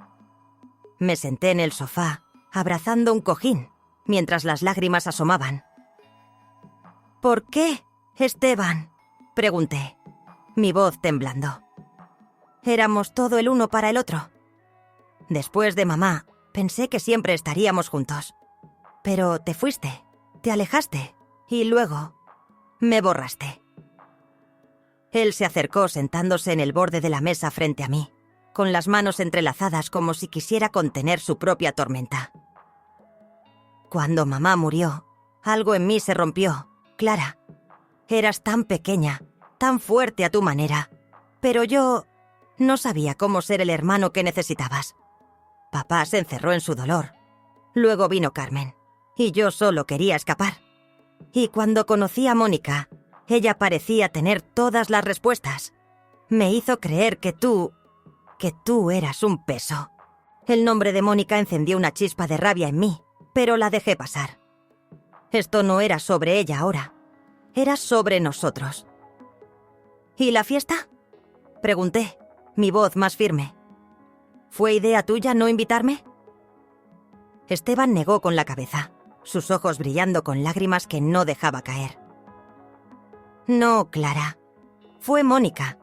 Me senté en el sofá, abrazando un cojín, mientras las lágrimas asomaban. «¿Por qué, Esteban?», pregunté, mi voz temblando. «Éramos todo el uno para el otro. Después de mamá, pensé que siempre estaríamos juntos. Pero te fuiste, te alejaste, y luego me borraste». Él se acercó sentándose en el borde de la mesa frente a mí, con las manos entrelazadas como si quisiera contener su propia tormenta. «Cuando mamá murió, algo en mí se rompió, Clara. Eras tan pequeña, tan fuerte a tu manera, pero yo no sabía cómo ser el hermano que necesitabas. Papá se encerró en su dolor. Luego vino Carmen, y yo solo quería escapar. Y cuando conocí a Mónica, ella parecía tener todas las respuestas. Me hizo creer que tú eras un peso». El nombre de Mónica encendió una chispa de rabia en mí, pero la dejé pasar. Esto no era sobre ella ahora, era sobre nosotros. «¿Y la fiesta?», pregunté, mi voz más firme. «¿Fue idea tuya no invitarme?». Esteban negó con la cabeza, sus ojos brillando con lágrimas que no dejaba caer. «No, Clara. Fue Mónica.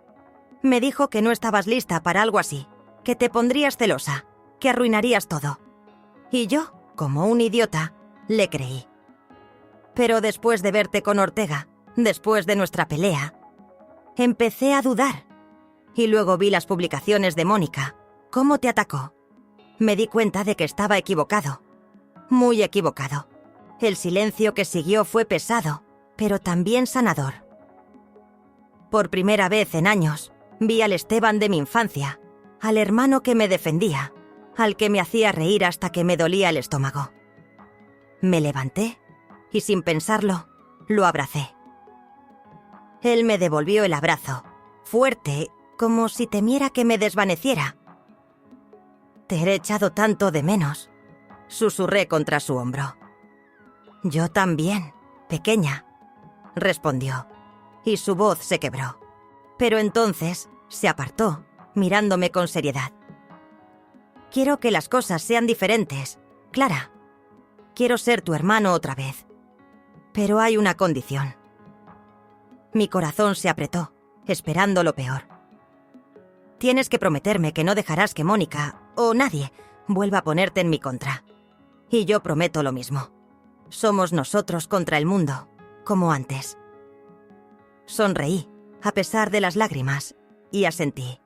Me dijo que no estabas lista para algo así, que te pondrías celosa, que arruinarías todo. Y yo, como un idiota, le creí. Pero después de verte con Ortega, después de nuestra pelea, empecé a dudar. Y luego vi las publicaciones de Mónica, cómo te atacó. Me di cuenta de que estaba equivocado, muy equivocado. El silencio que siguió fue pesado, pero también sanador. Por primera vez en años, vi al Esteban de mi infancia, al hermano que me defendía, al que me hacía reír hasta que me dolía el estómago. Me levanté y sin pensarlo, lo abracé. Él me devolvió el abrazo, fuerte, como si temiera que me desvaneciera. «Te he echado tanto de menos», susurré contra su hombro. «Yo también, pequeña», respondió, y su voz se quebró. Pero entonces se apartó, mirándome con seriedad. «Quiero que las cosas sean diferentes, Clara. Quiero ser tu hermano otra vez. Pero hay una condición». Mi corazón se apretó, esperando lo peor. «Tienes que prometerme que no dejarás que Mónica, o nadie, vuelva a ponerte en mi contra. Y yo prometo lo mismo. Somos nosotros contra el mundo, como antes». Sonreí, a pesar de las lágrimas, y asentí.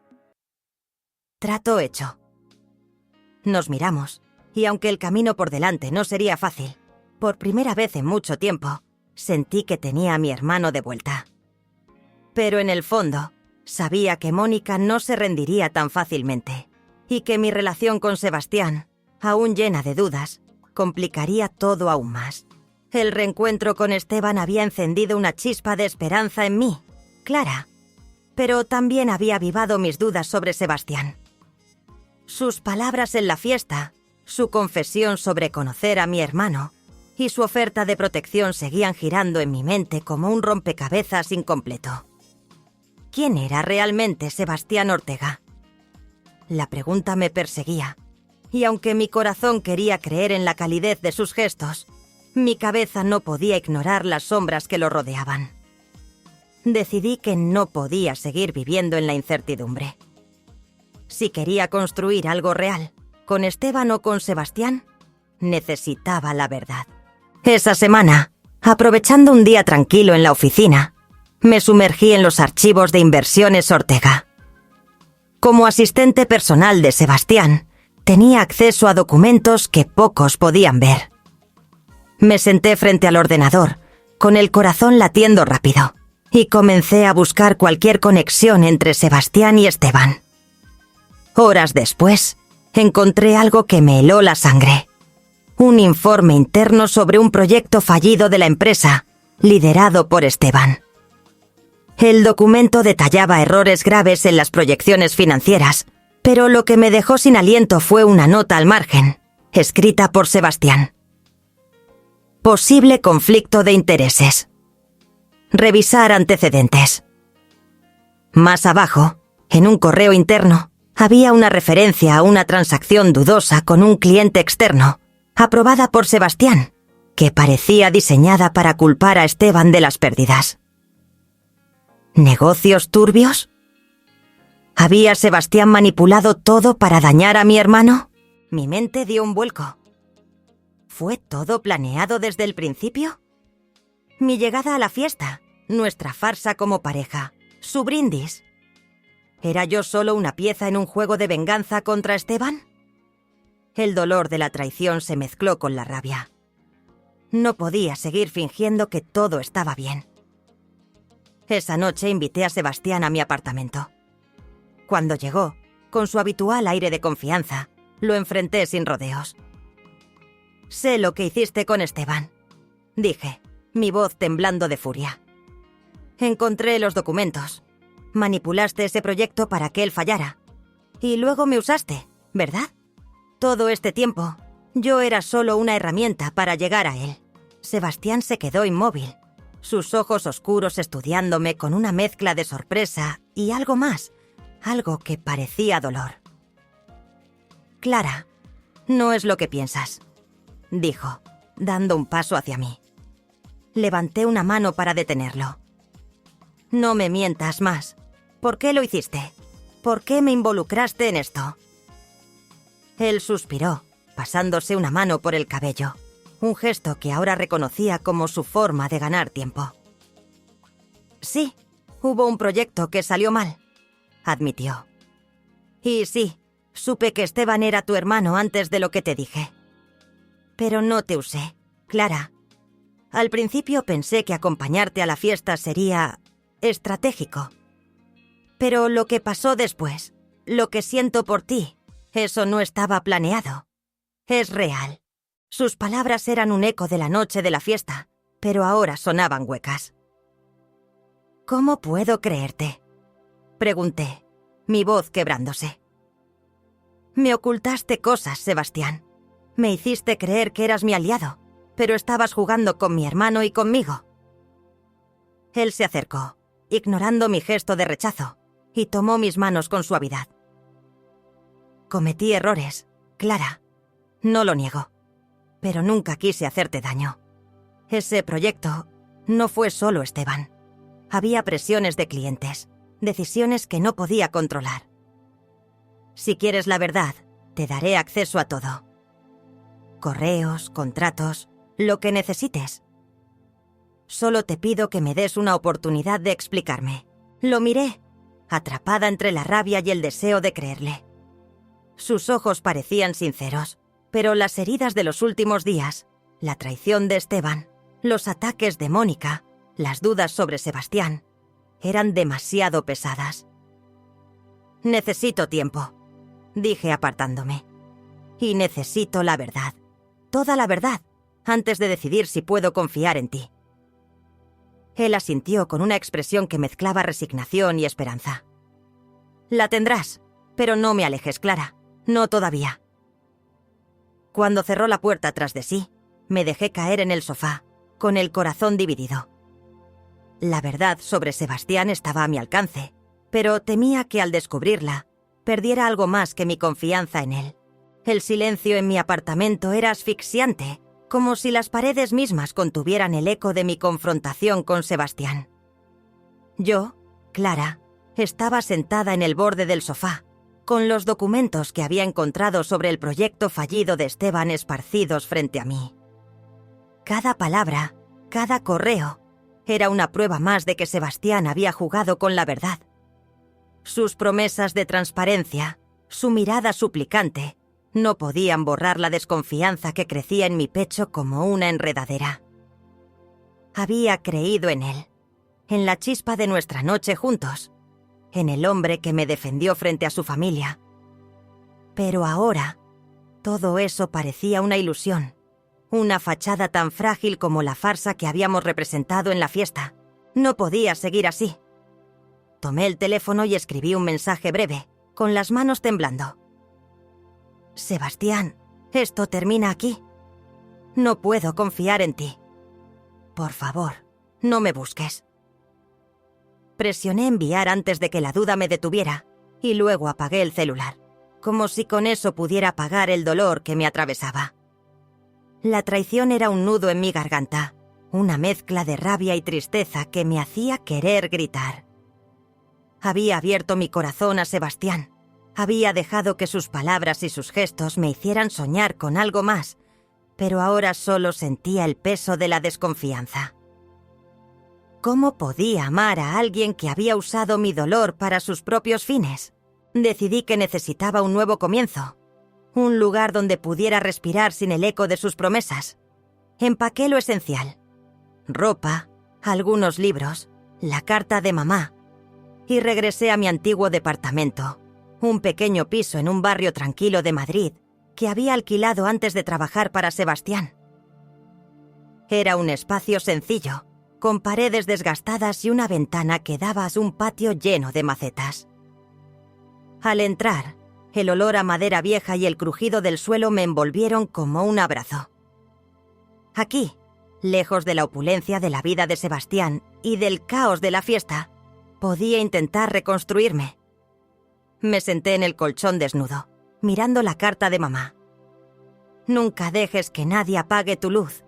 Trato hecho. Nos miramos, y aunque el camino por delante no sería fácil, por primera vez en mucho tiempo, sentí que tenía a mi hermano de vuelta. Pero en el fondo, sabía que Mónica no se rendiría tan fácilmente, y que mi relación con Sebastián, aún llena de dudas, complicaría todo aún más. El reencuentro con Esteban había encendido una chispa de esperanza en mí, Clara, pero también había avivado mis dudas sobre Sebastián. Sus palabras en la fiesta, su confesión sobre conocer a mi hermano y su oferta de protección seguían girando en mi mente como un rompecabezas incompleto. ¿Quién era realmente Sebastián Ortega? La pregunta me perseguía, y aunque mi corazón quería creer en la calidez de sus gestos, mi cabeza no podía ignorar las sombras que lo rodeaban. Decidí que no podía seguir viviendo en la incertidumbre. Si quería construir algo real, con Esteban o con Sebastián, necesitaba la verdad. Esa semana, aprovechando un día tranquilo en la oficina, me sumergí en los archivos de Inversiones Ortega. Como asistente personal de Sebastián, tenía acceso a documentos que pocos podían ver. Me senté frente al ordenador, con el corazón latiendo rápido, y comencé a buscar cualquier conexión entre Sebastián y Esteban. Horas después, encontré algo que me heló la sangre. Un informe interno sobre un proyecto fallido de la empresa, liderado por Esteban. El documento detallaba errores graves en las proyecciones financieras, pero lo que me dejó sin aliento fue una nota al margen, escrita por Sebastián. Posible conflicto de intereses. Revisar antecedentes. Más abajo, en un correo interno, había una referencia a una transacción dudosa con un cliente externo, aprobada por Sebastián, que parecía diseñada para culpar a Esteban de las pérdidas. ¿Negocios turbios? ¿Había Sebastián manipulado todo para dañar a mi hermano? Mi mente dio un vuelco. ¿Fue todo planeado desde el principio? Mi llegada a la fiesta, nuestra farsa como pareja, su brindis. ¿Era yo solo una pieza en un juego de venganza contra Esteban? El dolor de la traición se mezcló con la rabia. No podía seguir fingiendo que todo estaba bien. Esa noche invité a Sebastián a mi apartamento. Cuando llegó, con su habitual aire de confianza, lo enfrenté sin rodeos. «Sé lo que hiciste con Esteban», dije, mi voz temblando de furia. «Encontré los documentos. Manipulaste ese proyecto para que él fallara. Y luego me usaste, ¿verdad? Todo este tiempo, yo era solo una herramienta para llegar a él». Sebastián se quedó inmóvil, sus ojos oscuros estudiándome con una mezcla de sorpresa y algo más, algo que parecía dolor. «Clara, no es lo que piensas», dijo, dando un paso hacia mí. Levanté una mano para detenerlo. «No me mientas más. ¿Por qué lo hiciste? ¿Por qué me involucraste en esto?» Él suspiró, pasándose una mano por el cabello, un gesto que ahora reconocía como su forma de ganar tiempo. «Sí, hubo un proyecto que salió mal», admitió. «Y sí, supe que Esteban era tu hermano antes de lo que te dije. Pero no te usé, Clara. Al principio pensé que acompañarte a la fiesta sería estratégico. Pero lo que pasó después, lo que siento por ti, eso no estaba planeado. Es real». Sus palabras eran un eco de la noche de la fiesta, pero ahora sonaban huecas. «¿Cómo puedo creerte?», pregunté, mi voz quebrándose. «Me ocultaste cosas, Sebastián. Me hiciste creer que eras mi aliado, pero estabas jugando con mi hermano y conmigo». Él se acercó, ignorando mi gesto de rechazo, y tomó mis manos con suavidad. «Cometí errores, Clara. No lo niego. Pero nunca quise hacerte daño. Ese proyecto no fue solo Esteban. Había presiones de clientes, decisiones que no podía controlar. Si quieres la verdad, te daré acceso a todo. Correos, contratos, lo que necesites. Solo te pido que me des una oportunidad de explicarme». Lo miré, atrapada entre la rabia y el deseo de creerle. Sus ojos parecían sinceros, pero las heridas de los últimos días, la traición de Esteban, los ataques de Mónica, las dudas sobre Sebastián, eran demasiado pesadas. «Necesito tiempo», dije apartándome. «Y necesito la verdad, toda la verdad, antes de decidir si puedo confiar en ti». Él asintió con una expresión que mezclaba resignación y esperanza. «La tendrás, pero no me alejes, Clara, no todavía». Cuando cerró la puerta tras de sí, me dejé caer en el sofá, con el corazón dividido. La verdad sobre Sebastián estaba a mi alcance, pero temía que al descubrirla, perdiera algo más que mi confianza en él. El silencio en mi apartamento era asfixiante, como si las paredes mismas contuvieran el eco de mi confrontación con Sebastián. Yo, Clara, estaba sentada en el borde del sofá, con los documentos que había encontrado sobre el proyecto fallido de Esteban esparcidos frente a mí. Cada palabra, cada correo, era una prueba más de que Sebastián había jugado con la verdad. Sus promesas de transparencia, su mirada suplicante, no podían borrar la desconfianza que crecía en mi pecho como una enredadera. Había creído en él, en la chispa de nuestra noche juntos, en el hombre que me defendió frente a su familia. Pero ahora, todo eso parecía una ilusión, una fachada tan frágil como la farsa que habíamos representado en la fiesta. No podía seguir así. Tomé el teléfono y escribí un mensaje breve, con las manos temblando. Sebastián, esto termina aquí. No puedo confiar en ti. Por favor, no me busques. Presioné enviar antes de que la duda me detuviera y luego apagué el celular, como si con eso pudiera apagar el dolor que me atravesaba. La traición era un nudo en mi garganta, una mezcla de rabia y tristeza que me hacía querer gritar. Había abierto mi corazón a Sebastián. Había dejado que sus palabras y sus gestos me hicieran soñar con algo más, pero ahora solo sentía el peso de la desconfianza. ¿Cómo podía amar a alguien que había usado mi dolor para sus propios fines? Decidí que necesitaba un nuevo comienzo, un lugar donde pudiera respirar sin el eco de sus promesas. Empaqué lo esencial: ropa, algunos libros, la carta de mamá, y regresé a mi antiguo departamento, un pequeño piso en un barrio tranquilo de Madrid que había alquilado antes de trabajar para Sebastián. Era un espacio sencillo, con paredes desgastadas y una ventana que daba a un patio lleno de macetas. Al entrar, el olor a madera vieja y el crujido del suelo me envolvieron como un abrazo. Aquí, lejos de la opulencia de la vida de Sebastián y del caos de la fiesta, podía intentar reconstruirme. Me senté en el colchón desnudo, mirando la carta de mamá. Nunca dejes que nadie apague tu luz.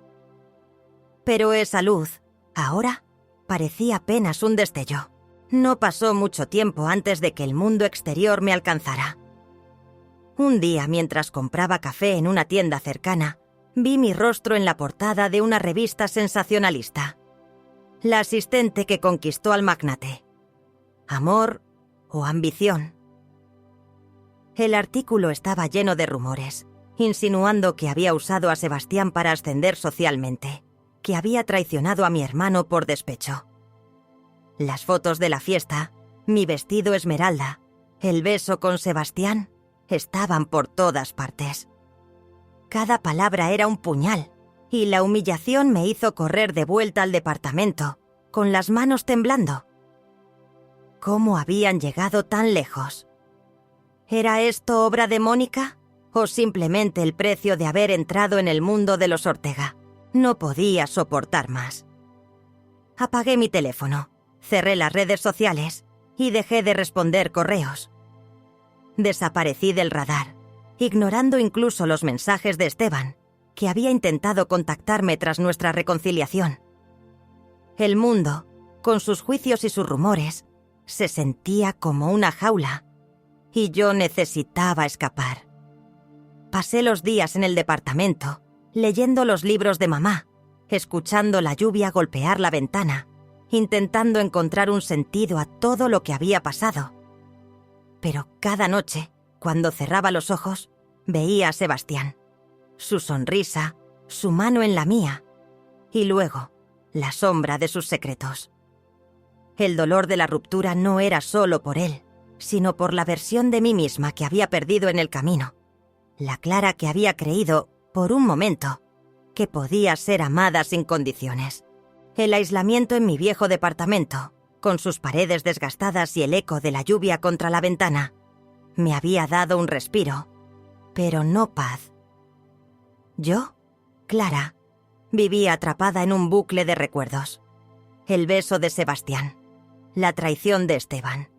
Pero esa luz, ahora, parecía apenas un destello. No pasó mucho tiempo antes de que el mundo exterior me alcanzara. Un día, mientras compraba café en una tienda cercana, vi mi rostro en la portada de una revista sensacionalista. La asistente que conquistó al magnate. ¿Amor o ambición? El artículo estaba lleno de rumores, insinuando que había usado a Sebastián para ascender socialmente, que había traicionado a mi hermano por despecho. Las fotos de la fiesta, mi vestido esmeralda, el beso con Sebastián, estaban por todas partes. Cada palabra era un puñal, y la humillación me hizo correr de vuelta al departamento, con las manos temblando. ¿Cómo habían llegado tan lejos? ¿Era esto obra de Mónica o simplemente el precio de haber entrado en el mundo de los Ortega? No podía soportar más. Apagué mi teléfono, cerré las redes sociales y dejé de responder correos. Desaparecí del radar, ignorando incluso los mensajes de Esteban, que había intentado contactarme tras nuestra reconciliación. El mundo, con sus juicios y sus rumores, se sentía como una jaula, y yo necesitaba escapar. Pasé los días en el departamento, leyendo los libros de mamá, escuchando la lluvia golpear la ventana, intentando encontrar un sentido a todo lo que había pasado. Pero cada noche, cuando cerraba los ojos, veía a Sebastián, su sonrisa, su mano en la mía, y luego la sombra de sus secretos. El dolor de la ruptura no era solo por él, sino por la versión de mí misma que había perdido en el camino, la Clara que había creído, por un momento, que podía ser amada sin condiciones. El aislamiento en mi viejo departamento, con sus paredes desgastadas y el eco de la lluvia contra la ventana, me había dado un respiro, pero no paz. Yo, Clara, vivía atrapada en un bucle de recuerdos. El beso de Sebastián, la traición de Esteban,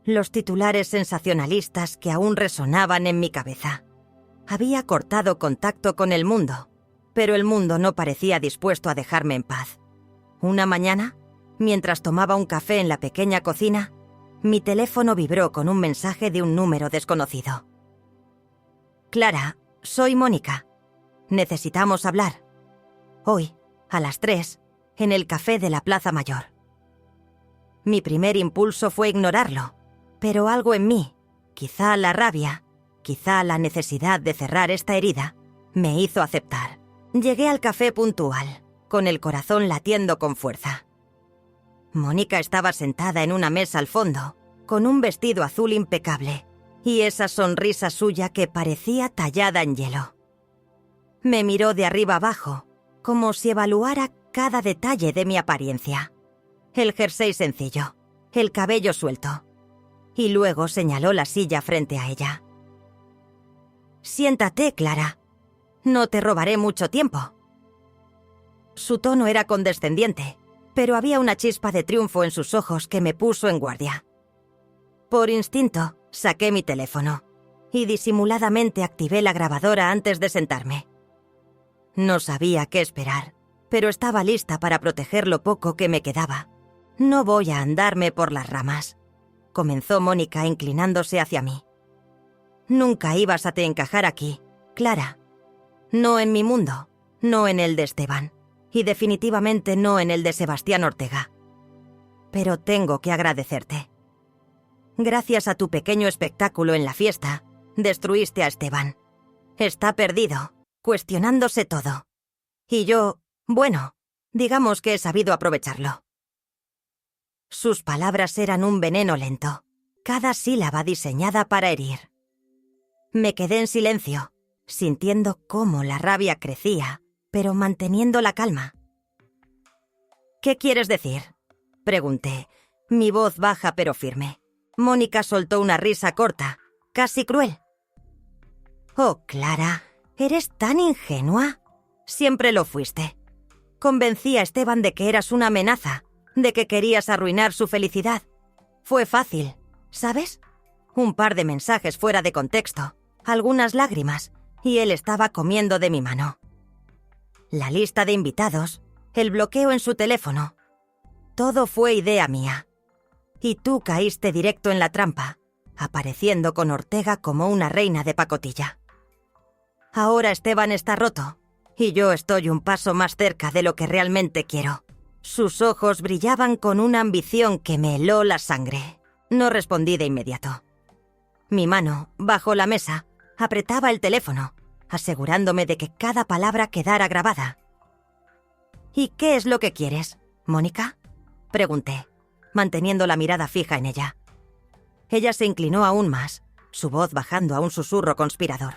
los titulares sensacionalistas que aún resonaban en mi cabeza. Había cortado contacto con el mundo, pero el mundo no parecía dispuesto a dejarme en paz. Una mañana, mientras tomaba un café en la pequeña cocina, mi teléfono vibró con un mensaje de un número desconocido. Clara, soy Mónica. Necesitamos hablar. Hoy, a las 3, en el café de la Plaza Mayor. Mi primer impulso fue ignorarlo, pero algo en mí, quizá la rabia, quizá la necesidad de cerrar esta herida, me hizo aceptar. Llegué al café puntual, con el corazón latiendo con fuerza. Mónica estaba sentada en una mesa al fondo, con un vestido azul impecable, y esa sonrisa suya que parecía tallada en hielo. Me miró de arriba abajo, como si evaluara cada detalle de mi apariencia. El jersey sencillo, el cabello suelto, y luego señaló la silla frente a ella. «Siéntate, Clara. No te robaré mucho tiempo». Su tono era condescendiente, pero había una chispa de triunfo en sus ojos que me puso en guardia. Por instinto, saqué mi teléfono y disimuladamente activé la grabadora antes de sentarme. No sabía qué esperar, pero estaba lista para proteger lo poco que me quedaba. «No voy a andarme por las ramas», comenzó Mónica inclinándose hacia mí. «Nunca ibas a te encajar aquí, Clara. No en mi mundo, no en el de Esteban, y definitivamente no en el de Sebastián Ortega. Pero tengo que agradecerte. Gracias a tu pequeño espectáculo en la fiesta, destruiste a Esteban. Está perdido, cuestionándose todo. Y yo, bueno, digamos que he sabido aprovecharlo». Sus palabras eran un veneno lento, cada sílaba diseñada para herir. Me quedé en silencio, sintiendo cómo la rabia crecía, pero manteniendo la calma. «¿Qué quieres decir?», pregunté, mi voz baja pero firme. Mónica soltó una risa corta, casi cruel. «Oh, Clara, ¿eres tan ingenua? Siempre lo fuiste. Convencí a Esteban de que eras una amenaza, de que querías arruinar su felicidad. Fue fácil, ¿sabes? Un par de mensajes fuera de contexto, algunas lágrimas, y él estaba comiendo de mi mano. La lista de invitados, el bloqueo en su teléfono. Todo fue idea mía. Y tú caíste directo en la trampa, apareciendo con Ortega como una reina de pacotilla. Ahora Esteban está roto, y yo estoy un paso más cerca de lo que realmente quiero». Sus ojos brillaban con una ambición que me heló la sangre. No respondí de inmediato. Mi mano, bajo la mesa, apretaba el teléfono, asegurándome de que cada palabra quedara grabada. «¿Y qué es lo que quieres, Mónica?», pregunté, manteniendo la mirada fija en ella. Ella se inclinó aún más, su voz bajando a un susurro conspirador.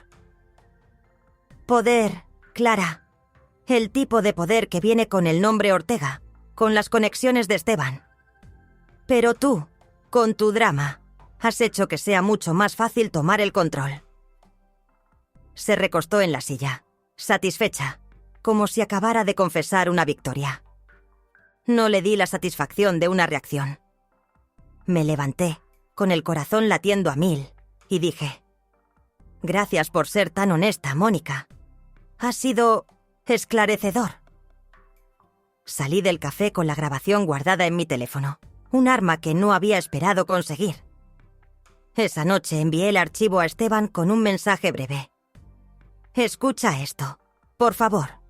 «Poder, Clara. El tipo de poder que viene con el nombre Ortega, con las conexiones de Esteban. Pero tú, con tu drama, has hecho que sea mucho más fácil tomar el control». Se recostó en la silla, satisfecha, como si acabara de confesar una victoria. No le di la satisfacción de una reacción. Me levanté, con el corazón latiendo a 1000, y dije: «Gracias por ser tan honesta, Mónica. Has sido esclarecedor». Salí del café con la grabación guardada en mi teléfono, un arma que no había esperado conseguir. Esa noche envié el archivo a Esteban con un mensaje breve. «Escucha esto, por favor».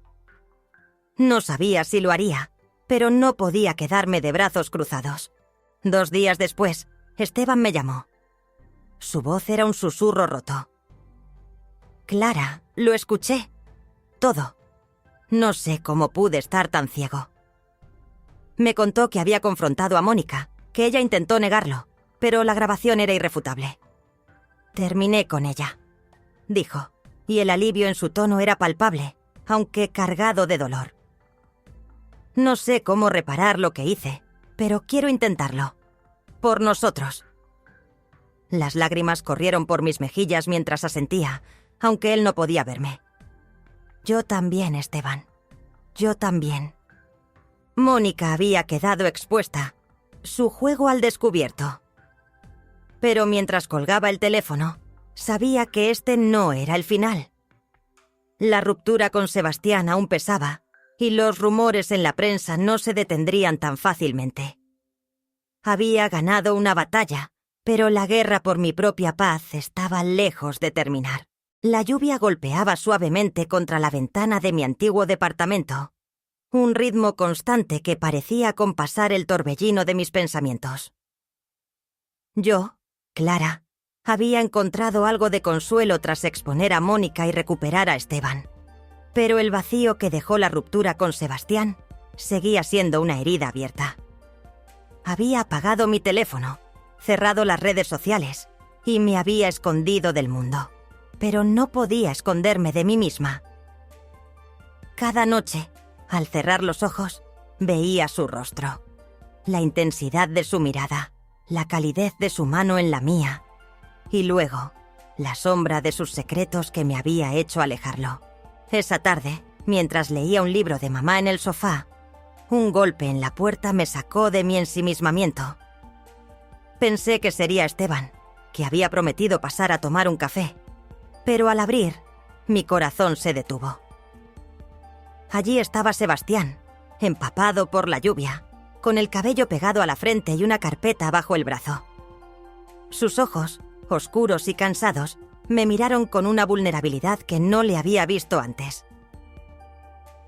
No sabía si lo haría, pero no podía quedarme de brazos cruzados. 2 días después, Esteban me llamó. Su voz era un susurro roto. «Clara, lo escuché. Todo. No sé cómo pude estar tan ciego». Me contó que había confrontado a Mónica, que ella intentó negarlo, pero la grabación era irrefutable. «Terminé con ella», dijo, y el alivio en su tono era palpable, aunque cargado de dolor. «No sé cómo reparar lo que hice, pero quiero intentarlo. Por nosotros». Las lágrimas corrieron por mis mejillas mientras asentía, aunque él no podía verme. «Yo también, Esteban. Yo también». Mónica había quedado expuesta, su juego al descubierto. Pero mientras colgaba el teléfono, sabía que este no era el final. La ruptura con Sebastián aún pesaba, y los rumores en la prensa no se detendrían tan fácilmente. Había ganado una batalla, pero la guerra por mi propia paz estaba lejos de terminar. La lluvia golpeaba suavemente contra la ventana de mi antiguo departamento, un ritmo constante que parecía acompasar el torbellino de mis pensamientos. Yo, Clara, había encontrado algo de consuelo tras exponer a Mónica y recuperar a Esteban. Pero el vacío que dejó la ruptura con Sebastián seguía siendo una herida abierta. Había apagado mi teléfono, cerrado las redes sociales, y me había escondido del mundo, pero no podía esconderme de mí misma. Cada noche, al cerrar los ojos, veía su rostro, la intensidad de su mirada, la calidez de su mano en la mía, y luego, la sombra de sus secretos que me había hecho alejarlo. Esa tarde, mientras leía un libro de mamá en el sofá, un golpe en la puerta me sacó de mi ensimismamiento. Pensé que sería Esteban, que había prometido pasar a tomar un café, pero al abrir, mi corazón se detuvo. Allí estaba Sebastián, empapado por la lluvia, con el cabello pegado a la frente y una carpeta bajo el brazo. Sus ojos, oscuros y cansados, me miraron con una vulnerabilidad que no le había visto antes.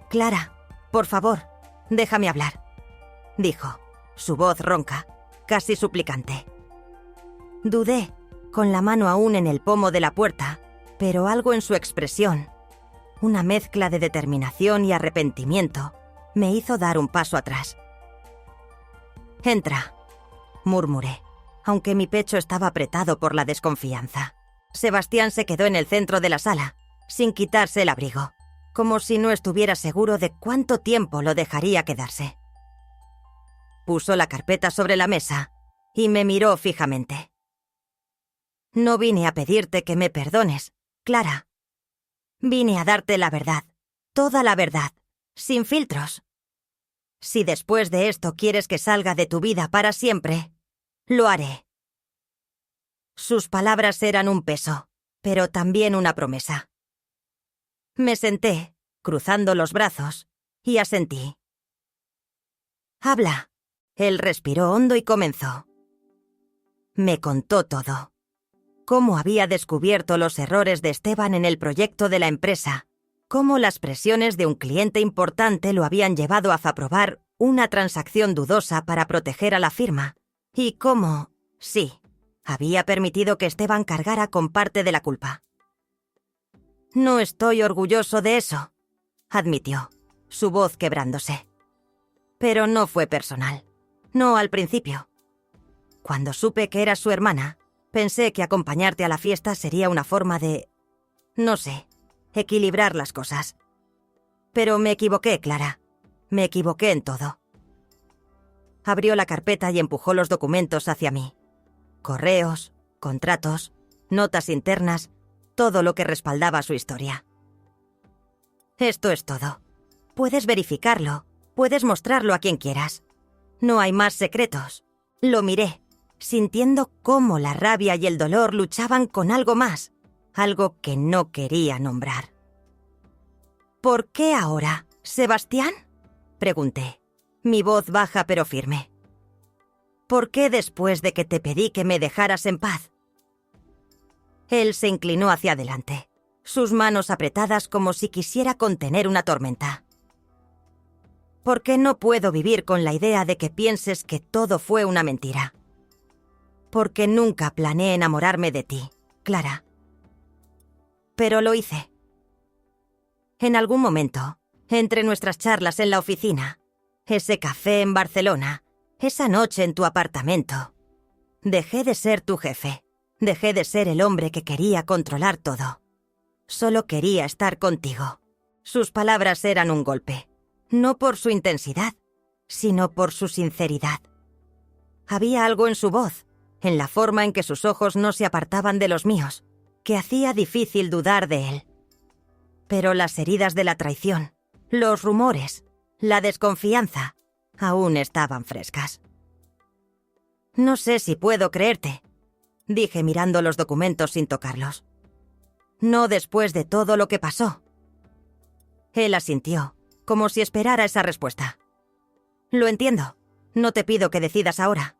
«Clara, por favor, déjame hablar», dijo, su voz ronca, casi suplicante. Dudé, con la mano aún en el pomo de la puerta, pero algo en su expresión, una mezcla de determinación y arrepentimiento, me hizo dar un paso atrás. «Entra», murmuré, aunque mi pecho estaba apretado por la desconfianza. Sebastián se quedó en el centro de la sala, sin quitarse el abrigo, como si no estuviera seguro de cuánto tiempo lo dejaría quedarse. Puso la carpeta sobre la mesa y me miró fijamente. «No vine a pedirte que me perdones, Clara. Vine a darte la verdad, toda la verdad, sin filtros. Si después de esto quieres que salga de tu vida para siempre, lo haré». Sus palabras eran un peso, pero también una promesa. Me senté, cruzando los brazos, y asentí. «Habla». Él respiró hondo y comenzó. Me contó todo. Cómo había descubierto los errores de Esteban en el proyecto de la empresa, cómo las presiones de un cliente importante lo habían llevado a aprobar una transacción dudosa para proteger a la firma, y cómo, sí, había permitido que Esteban cargara con parte de la culpa. «No estoy orgulloso de eso», admitió, su voz quebrándose. «Pero no fue personal. No al principio. Cuando supe que eras su hermana, pensé que acompañarte a la fiesta sería una forma de, no sé, equilibrar las cosas. Pero me equivoqué, Clara. Me equivoqué en todo». Abrió la carpeta y empujó los documentos hacia mí. Correos, contratos, notas internas, todo lo que respaldaba su historia. «Esto es todo. Puedes verificarlo, puedes mostrarlo a quien quieras. No hay más secretos». Lo miré, sintiendo cómo la rabia y el dolor luchaban con algo más, algo que no quería nombrar. «¿Por qué ahora, Sebastián?», pregunté, mi voz baja pero firme. «¿Por qué después de que te pedí que me dejaras en paz?». Él se inclinó hacia adelante, sus manos apretadas como si quisiera contener una tormenta. «Porque no puedo vivir con la idea de que pienses que todo fue una mentira. Porque nunca planeé enamorarme de ti, Clara. Pero lo hice. En algún momento, entre nuestras charlas en la oficina, ese café en Barcelona, esa noche en tu apartamento, dejé de ser tu jefe, dejé de ser el hombre que quería controlar todo. Solo quería estar contigo». Sus palabras eran un golpe. No por su intensidad, sino por su sinceridad. Había algo en su voz, en la forma en que sus ojos no se apartaban de los míos, que hacía difícil dudar de él. Pero las heridas de la traición, los rumores, la desconfianza, aún estaban frescas. «No sé si puedo creerte», dije mirando los documentos sin tocarlos. «No después de todo lo que pasó». Él asintió, como si esperara esa respuesta. «Lo entiendo. No te pido que decidas ahora.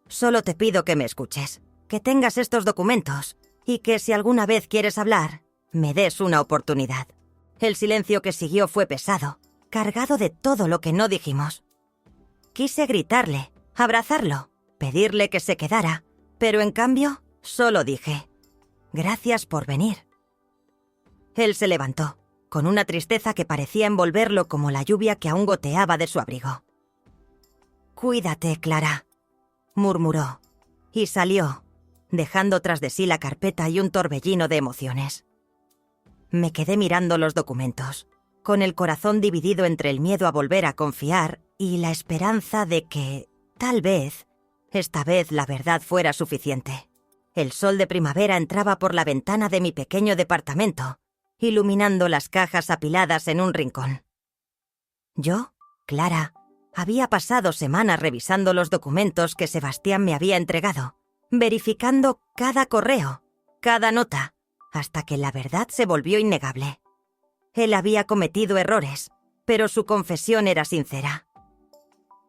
Solo te pido que me escuches, que tengas estos documentos y que si alguna vez quieres hablar, me des una oportunidad». El silencio que siguió fue pesado, cargado de todo lo que no dijimos. Quise gritarle, abrazarlo, pedirle que se quedara, pero en cambio solo dije: «Gracias por venir». Él se levantó, con una tristeza que parecía envolverlo como la lluvia que aún goteaba de su abrigo. «Cuídate, Clara», murmuró, y salió, dejando tras de sí la carpeta y un torbellino de emociones. Me quedé mirando los documentos, con el corazón dividido entre el miedo a volver a confiar y la esperanza de que, tal vez, esta vez la verdad fuera suficiente. El sol de primavera entraba por la ventana de mi pequeño departamento, iluminando las cajas apiladas en un rincón. Yo, Clara, había pasado semanas revisando los documentos que Sebastián me había entregado, verificando cada correo, cada nota, hasta que la verdad se volvió innegable. Él había cometido errores, pero su confesión era sincera.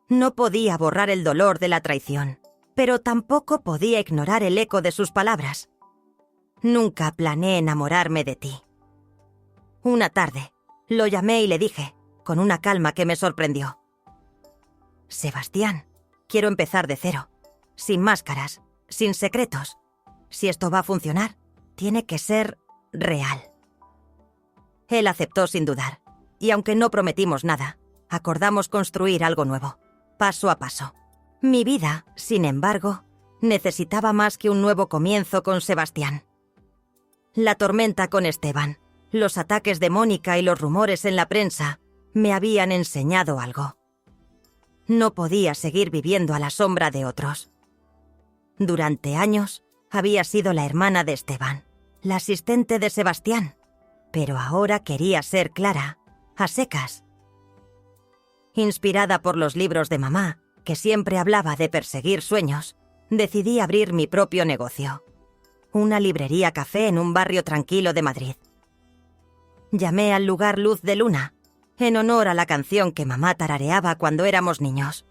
No podía borrar el dolor de la traición, pero tampoco podía ignorar el eco de sus palabras. Nunca planeé enamorarme de ti. Una tarde, lo llamé y le dije, con una calma que me sorprendió: Sebastián, quiero empezar de cero, sin máscaras, sin secretos. Si esto va a funcionar, tiene que ser real. Él aceptó sin dudar, y aunque no prometimos nada, acordamos construir algo nuevo, paso a paso. Mi vida, sin embargo, necesitaba más que un nuevo comienzo con Sebastián. La tormenta con Esteban, los ataques de Mónica y los rumores en la prensa me habían enseñado algo. No podía seguir viviendo a la sombra de otros. Durante años había sido la hermana de Esteban, la asistente de Sebastián, pero ahora quería ser Clara, a secas. Inspirada por los libros de mamá, que siempre hablaba de perseguir sueños, decidí abrir mi propio negocio, una librería café en un barrio tranquilo de Madrid. Llamé al lugar Luz de Luna, en honor a la canción que mamá tarareaba cuando éramos niños.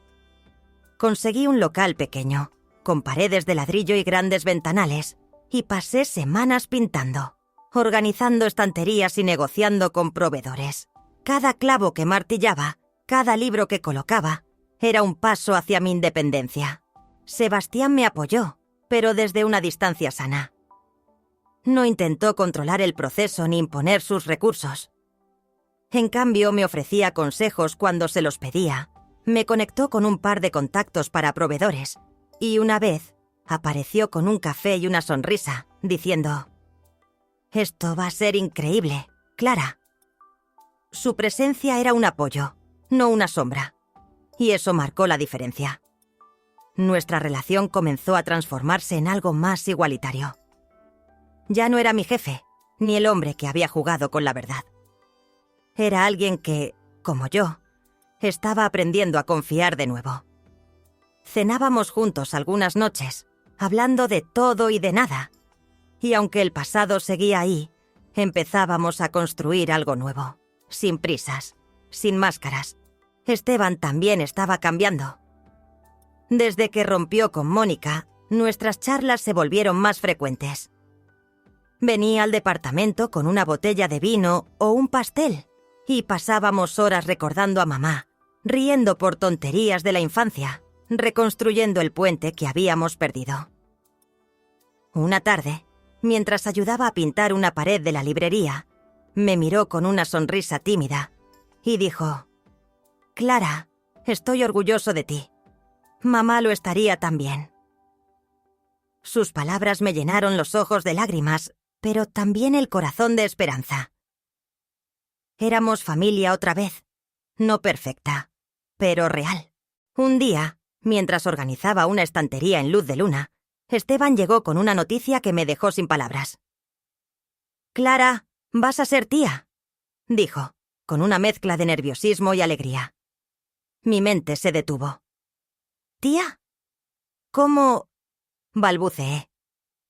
Conseguí un local pequeño, con paredes de ladrillo y grandes ventanales, y pasé semanas pintando, organizando estanterías y negociando con proveedores. Cada clavo que martillaba, cada libro que colocaba, era un paso hacia mi independencia. Sebastián me apoyó, pero desde una distancia sana. No intentó controlar el proceso ni imponer sus recursos. En cambio, me ofrecía consejos cuando se los pedía, me conectó con un par de contactos para proveedores, y una vez apareció con un café y una sonrisa, diciendo: «Esto va a ser increíble, Clara». Su presencia era un apoyo, no una sombra, y eso marcó la diferencia. Nuestra relación comenzó a transformarse en algo más igualitario. Ya no era mi jefe, ni el hombre que había jugado con la verdad. Era alguien que, como yo, estaba aprendiendo a confiar de nuevo. Cenábamos juntos algunas noches, hablando de todo y de nada, y aunque el pasado seguía ahí, empezábamos a construir algo nuevo, sin prisas, sin máscaras. Esteban también estaba cambiando. Desde que rompió con Mónica, nuestras charlas se volvieron más frecuentes. Venía al departamento con una botella de vino o un pastel, y pasábamos horas recordando a mamá, riendo por tonterías de la infancia, reconstruyendo el puente que habíamos perdido. Una tarde, mientras ayudaba a pintar una pared de la librería, me miró con una sonrisa tímida y dijo: «Clara, estoy orgulloso de ti. Mamá lo estaría también». Sus palabras me llenaron los ojos de lágrimas, pero también el corazón de esperanza. Éramos familia otra vez, no perfecta, pero real. Un día, mientras organizaba una estantería en Luz de Luna, Esteban llegó con una noticia que me dejó sin palabras. «Clara, vas a ser tía», dijo, con una mezcla de nerviosismo y alegría. Mi mente se detuvo. «¿Tía? ¿Cómo?», balbuceé,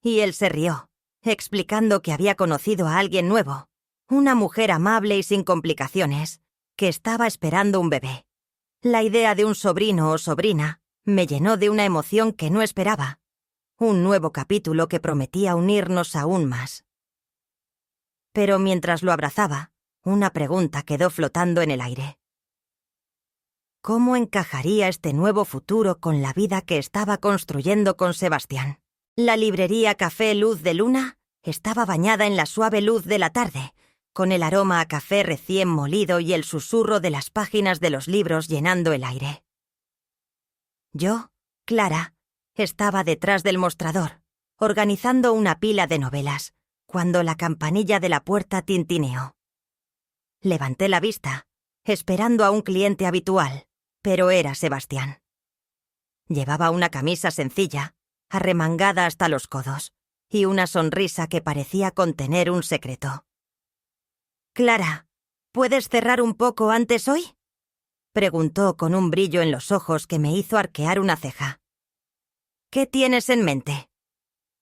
y él se rió, explicando que había conocido a alguien nuevo, una mujer amable y sin complicaciones, que estaba esperando un bebé. La idea de un sobrino o sobrina me llenó de una emoción que no esperaba, un nuevo capítulo que prometía unirnos aún más. Pero mientras lo abrazaba, una pregunta quedó flotando en el aire. ¿Cómo encajaría este nuevo futuro con la vida que estaba construyendo con Sebastián? La librería Café Luz de Luna estaba bañada en la suave luz de la tarde, con el aroma a café recién molido y el susurro de las páginas de los libros llenando el aire. Yo, Clara, estaba detrás del mostrador, organizando una pila de novelas, cuando la campanilla de la puerta tintineó. Levanté la vista, esperando a un cliente habitual, pero era Sebastián. Llevaba una camisa sencilla, arremangada hasta los codos, y una sonrisa que parecía contener un secreto. «Clara, ¿puedes cerrar un poco antes hoy?», preguntó con un brillo en los ojos que me hizo arquear una ceja. «¿Qué tienes en mente?»,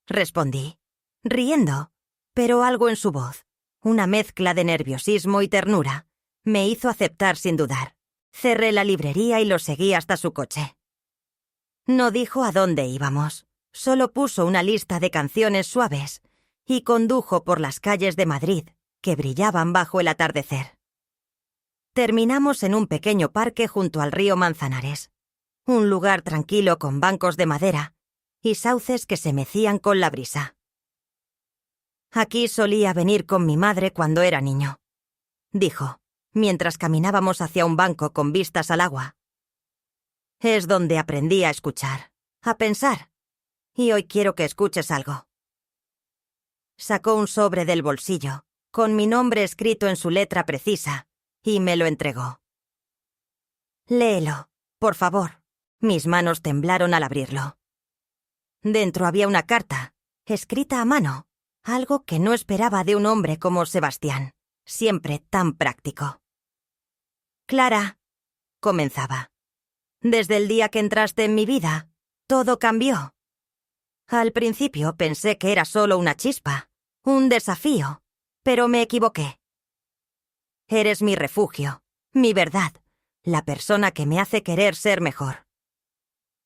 respondí, riendo, pero algo en su voz, una mezcla de nerviosismo y ternura, me hizo aceptar sin dudar. Cerré la librería y lo seguí hasta su coche. No dijo a dónde íbamos, solo puso una lista de canciones suaves y condujo por las calles de Madrid, que brillaban bajo el atardecer. Terminamos en un pequeño parque junto al río Manzanares, un lugar tranquilo con bancos de madera y sauces que se mecían con la brisa. «Aquí solía venir con mi madre cuando era niño», dijo, mientras caminábamos hacia un banco con vistas al agua. «Es donde aprendí a escuchar, a pensar, y hoy quiero que escuches algo». Sacó un sobre del bolsillo, con mi nombre escrito en su letra precisa, y me lo entregó. «Léelo, por favor». Mis manos temblaron al abrirlo. Dentro había una carta, escrita a mano, algo que no esperaba de un hombre como Sebastián, siempre tan práctico. «Clara», comenzaba, «desde el día que entraste en mi vida, todo cambió. Al principio pensé que era solo una chispa, un desafío, pero me equivoqué. Eres mi refugio, mi verdad, la persona que me hace querer ser mejor.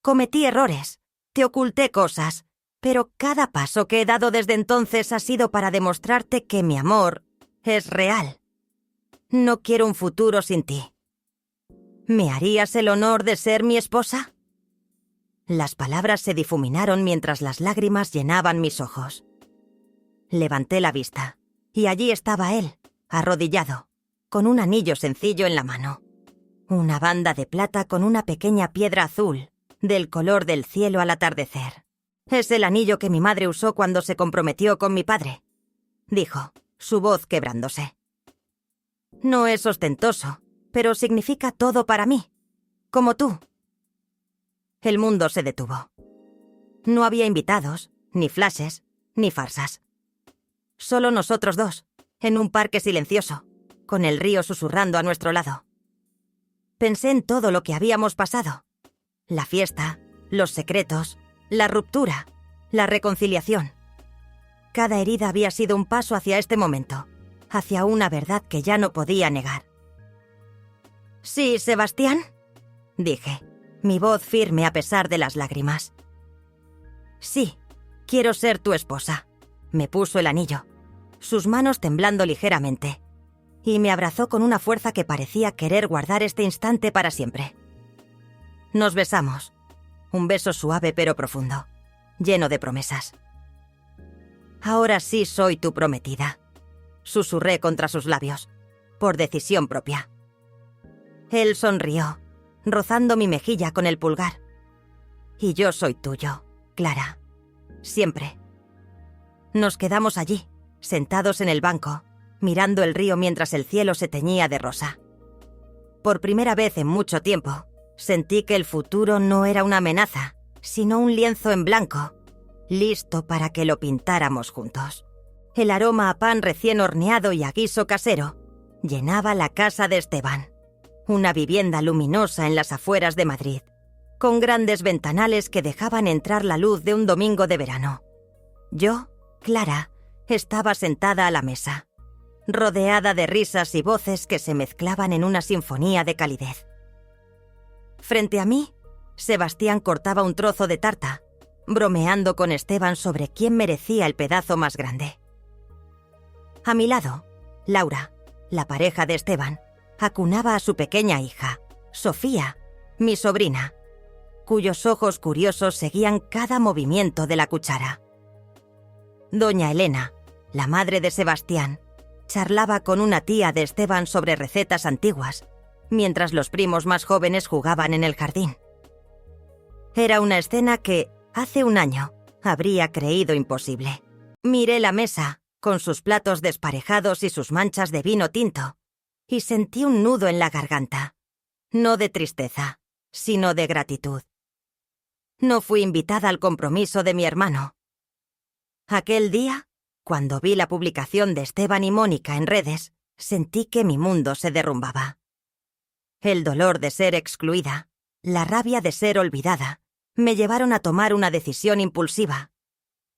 Cometí errores, te oculté cosas, pero cada paso que he dado desde entonces ha sido para demostrarte que mi amor es real. No quiero un futuro sin ti. ¿Me harías el honor de ser mi esposa?». Las palabras se difuminaron mientras las lágrimas llenaban mis ojos. Levanté la vista, y allí estaba él, arrodillado, con un anillo sencillo en la mano. Una banda de plata con una pequeña piedra azul, del color del cielo al atardecer. «Es el anillo que mi madre usó cuando se comprometió con mi padre», dijo, su voz quebrándose. «No es ostentoso, pero significa todo para mí, como tú». El mundo se detuvo. No había invitados, ni flashes, ni farsas. Solo nosotros dos, en un parque silencioso, con el río susurrando a nuestro lado. Pensé en todo lo que habíamos pasado. La fiesta, los secretos, la ruptura, la reconciliación. Cada herida había sido un paso hacia este momento, hacia una verdad que ya no podía negar. «Sí, Sebastián», dije, mi voz firme a pesar de las lágrimas. «Sí, quiero ser tu esposa». Me puso el anillo, sus manos temblando ligeramente, y me abrazó con una fuerza que parecía querer guardar este instante para siempre. Nos besamos, un beso suave pero profundo, lleno de promesas. «Ahora sí soy tu prometida», susurré contra sus labios, por decisión propia. Él sonrió, rozando mi mejilla con el pulgar. «Y yo soy tuyo, Clara, siempre». Nos quedamos allí, sentados en el banco, mirando el río mientras el cielo se teñía de rosa. Por primera vez en mucho tiempo, sentí que el futuro no era una amenaza, sino un lienzo en blanco, listo para que lo pintáramos juntos. El aroma a pan recién horneado y a guiso casero llenaba la casa de Esteban, una vivienda luminosa en las afueras de Madrid, con grandes ventanales que dejaban entrar la luz de un domingo de verano. Yo, Clara, estaba sentada a la mesa, rodeada de risas y voces que se mezclaban en una sinfonía de calidez. Frente a mí, Sebastián cortaba un trozo de tarta, bromeando con Esteban sobre quién merecía el pedazo más grande. A mi lado, Laura, la pareja de Esteban, acunaba a su pequeña hija, Sofía, mi sobrina, cuyos ojos curiosos seguían cada movimiento de la cuchara. Doña Elena, la madre de Sebastián, charlaba con una tía de Esteban sobre recetas antiguas, mientras los primos más jóvenes jugaban en el jardín. Era una escena que, hace un año, Habría creído imposible. Miré la mesa, con sus platos desparejados y sus manchas de vino tinto, y sentí un nudo en la garganta. No de tristeza, sino de gratitud. No fui invitada al compromiso de mi hermano. Aquel día, cuando vi la publicación de Esteban y Mónica en redes, sentí que mi mundo se derrumbaba. El dolor de ser excluida, la rabia de ser olvidada, me llevaron a tomar una decisión impulsiva.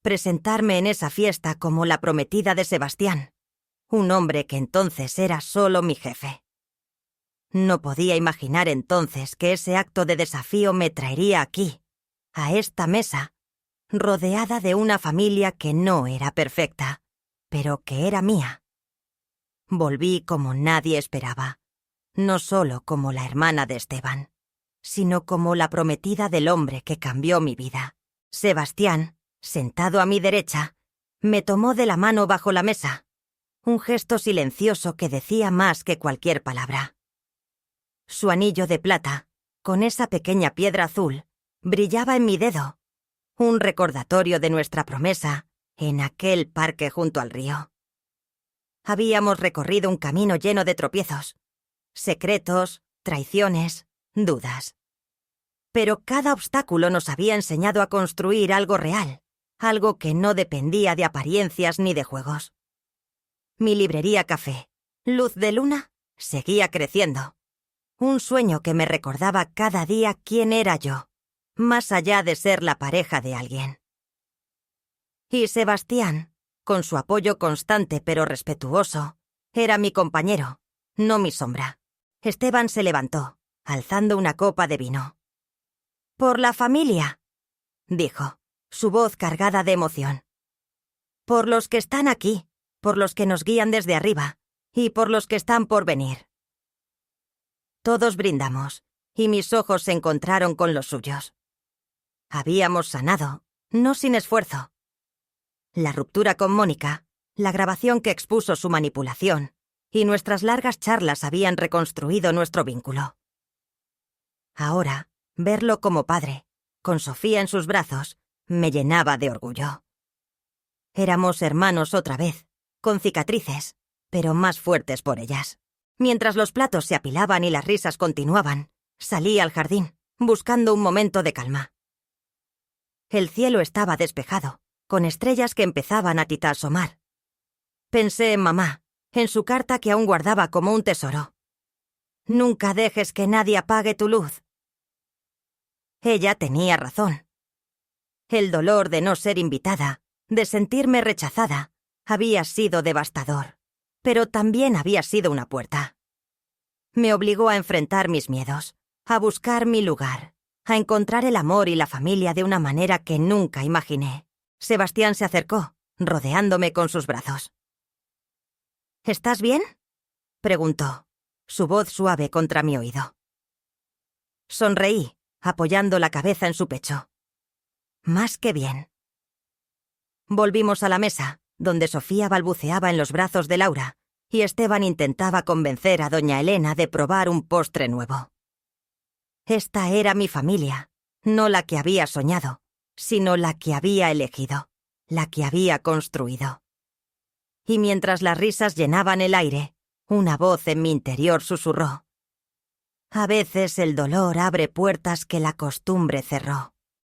Presentarme en esa fiesta como la prometida de Sebastián, un hombre que entonces era solo mi jefe. No podía imaginar entonces que ese acto de desafío me traería aquí, a esta mesa, rodeada de una familia que no era perfecta, pero que era mía. Volví como nadie esperaba, no solo como la hermana de Esteban, sino como la prometida del hombre que cambió mi vida. Sebastián, sentado a mi derecha, me tomó de la mano bajo la mesa, un gesto silencioso que decía más que cualquier palabra. Su anillo de plata, con esa pequeña piedra azul, brillaba en mi dedo, un recordatorio de nuestra promesa en aquel parque junto al río. Habíamos recorrido un camino lleno de tropiezos, secretos, traiciones, dudas. Pero cada obstáculo nos había enseñado a construir algo real, algo que no dependía de apariencias ni de juegos. Mi librería café, Luz de Luna, seguía creciendo. Un sueño que me recordaba cada día quién era yo, más allá de ser la pareja de alguien. Y Sebastián, con su apoyo constante pero respetuoso, era mi compañero, no mi sombra. Esteban se levantó, alzando una copa de vino. «Por la familia», dijo, su voz cargada de emoción. «Por los que están aquí, por los que nos guían desde arriba, y por los que están por venir». Todos brindamos, y mis ojos se encontraron con los suyos. Habíamos sanado, no sin esfuerzo. La ruptura con Mónica, la grabación que expuso su manipulación, y nuestras largas charlas habían reconstruido nuestro vínculo. Ahora, verlo como padre, con Sofía en sus brazos, me llenaba de orgullo. Éramos hermanos otra vez, con cicatrices, pero más fuertes por ellas. Mientras los platos se apilaban y las risas continuaban, salí al jardín, buscando un momento de calma. El cielo estaba despejado, con estrellas que empezaban a asomar. Pensé en mamá, en su carta que aún guardaba como un tesoro. «Nunca dejes que nadie apague tu luz». Ella tenía razón. El dolor de no ser invitada, de sentirme rechazada, había sido devastador, pero también había sido una puerta. Me obligó a enfrentar mis miedos, a buscar mi lugar, a encontrar el amor y la familia de una manera que nunca imaginé. Sebastián se acercó, rodeándome con sus brazos. «¿Estás bien?», preguntó, su voz suave contra mi oído. Sonreí, apoyando la cabeza en su pecho. «Más que bien». Volvimos a la mesa, donde Sofía balbuceaba en los brazos de Laura, y Esteban intentaba convencer a doña Elena de probar un postre nuevo. Esta era mi familia, no la que había soñado, sino la que había elegido, la que había construido. Y mientras las risas llenaban el aire, una voz en mi interior susurró: «A veces el dolor abre puertas que la costumbre cerró».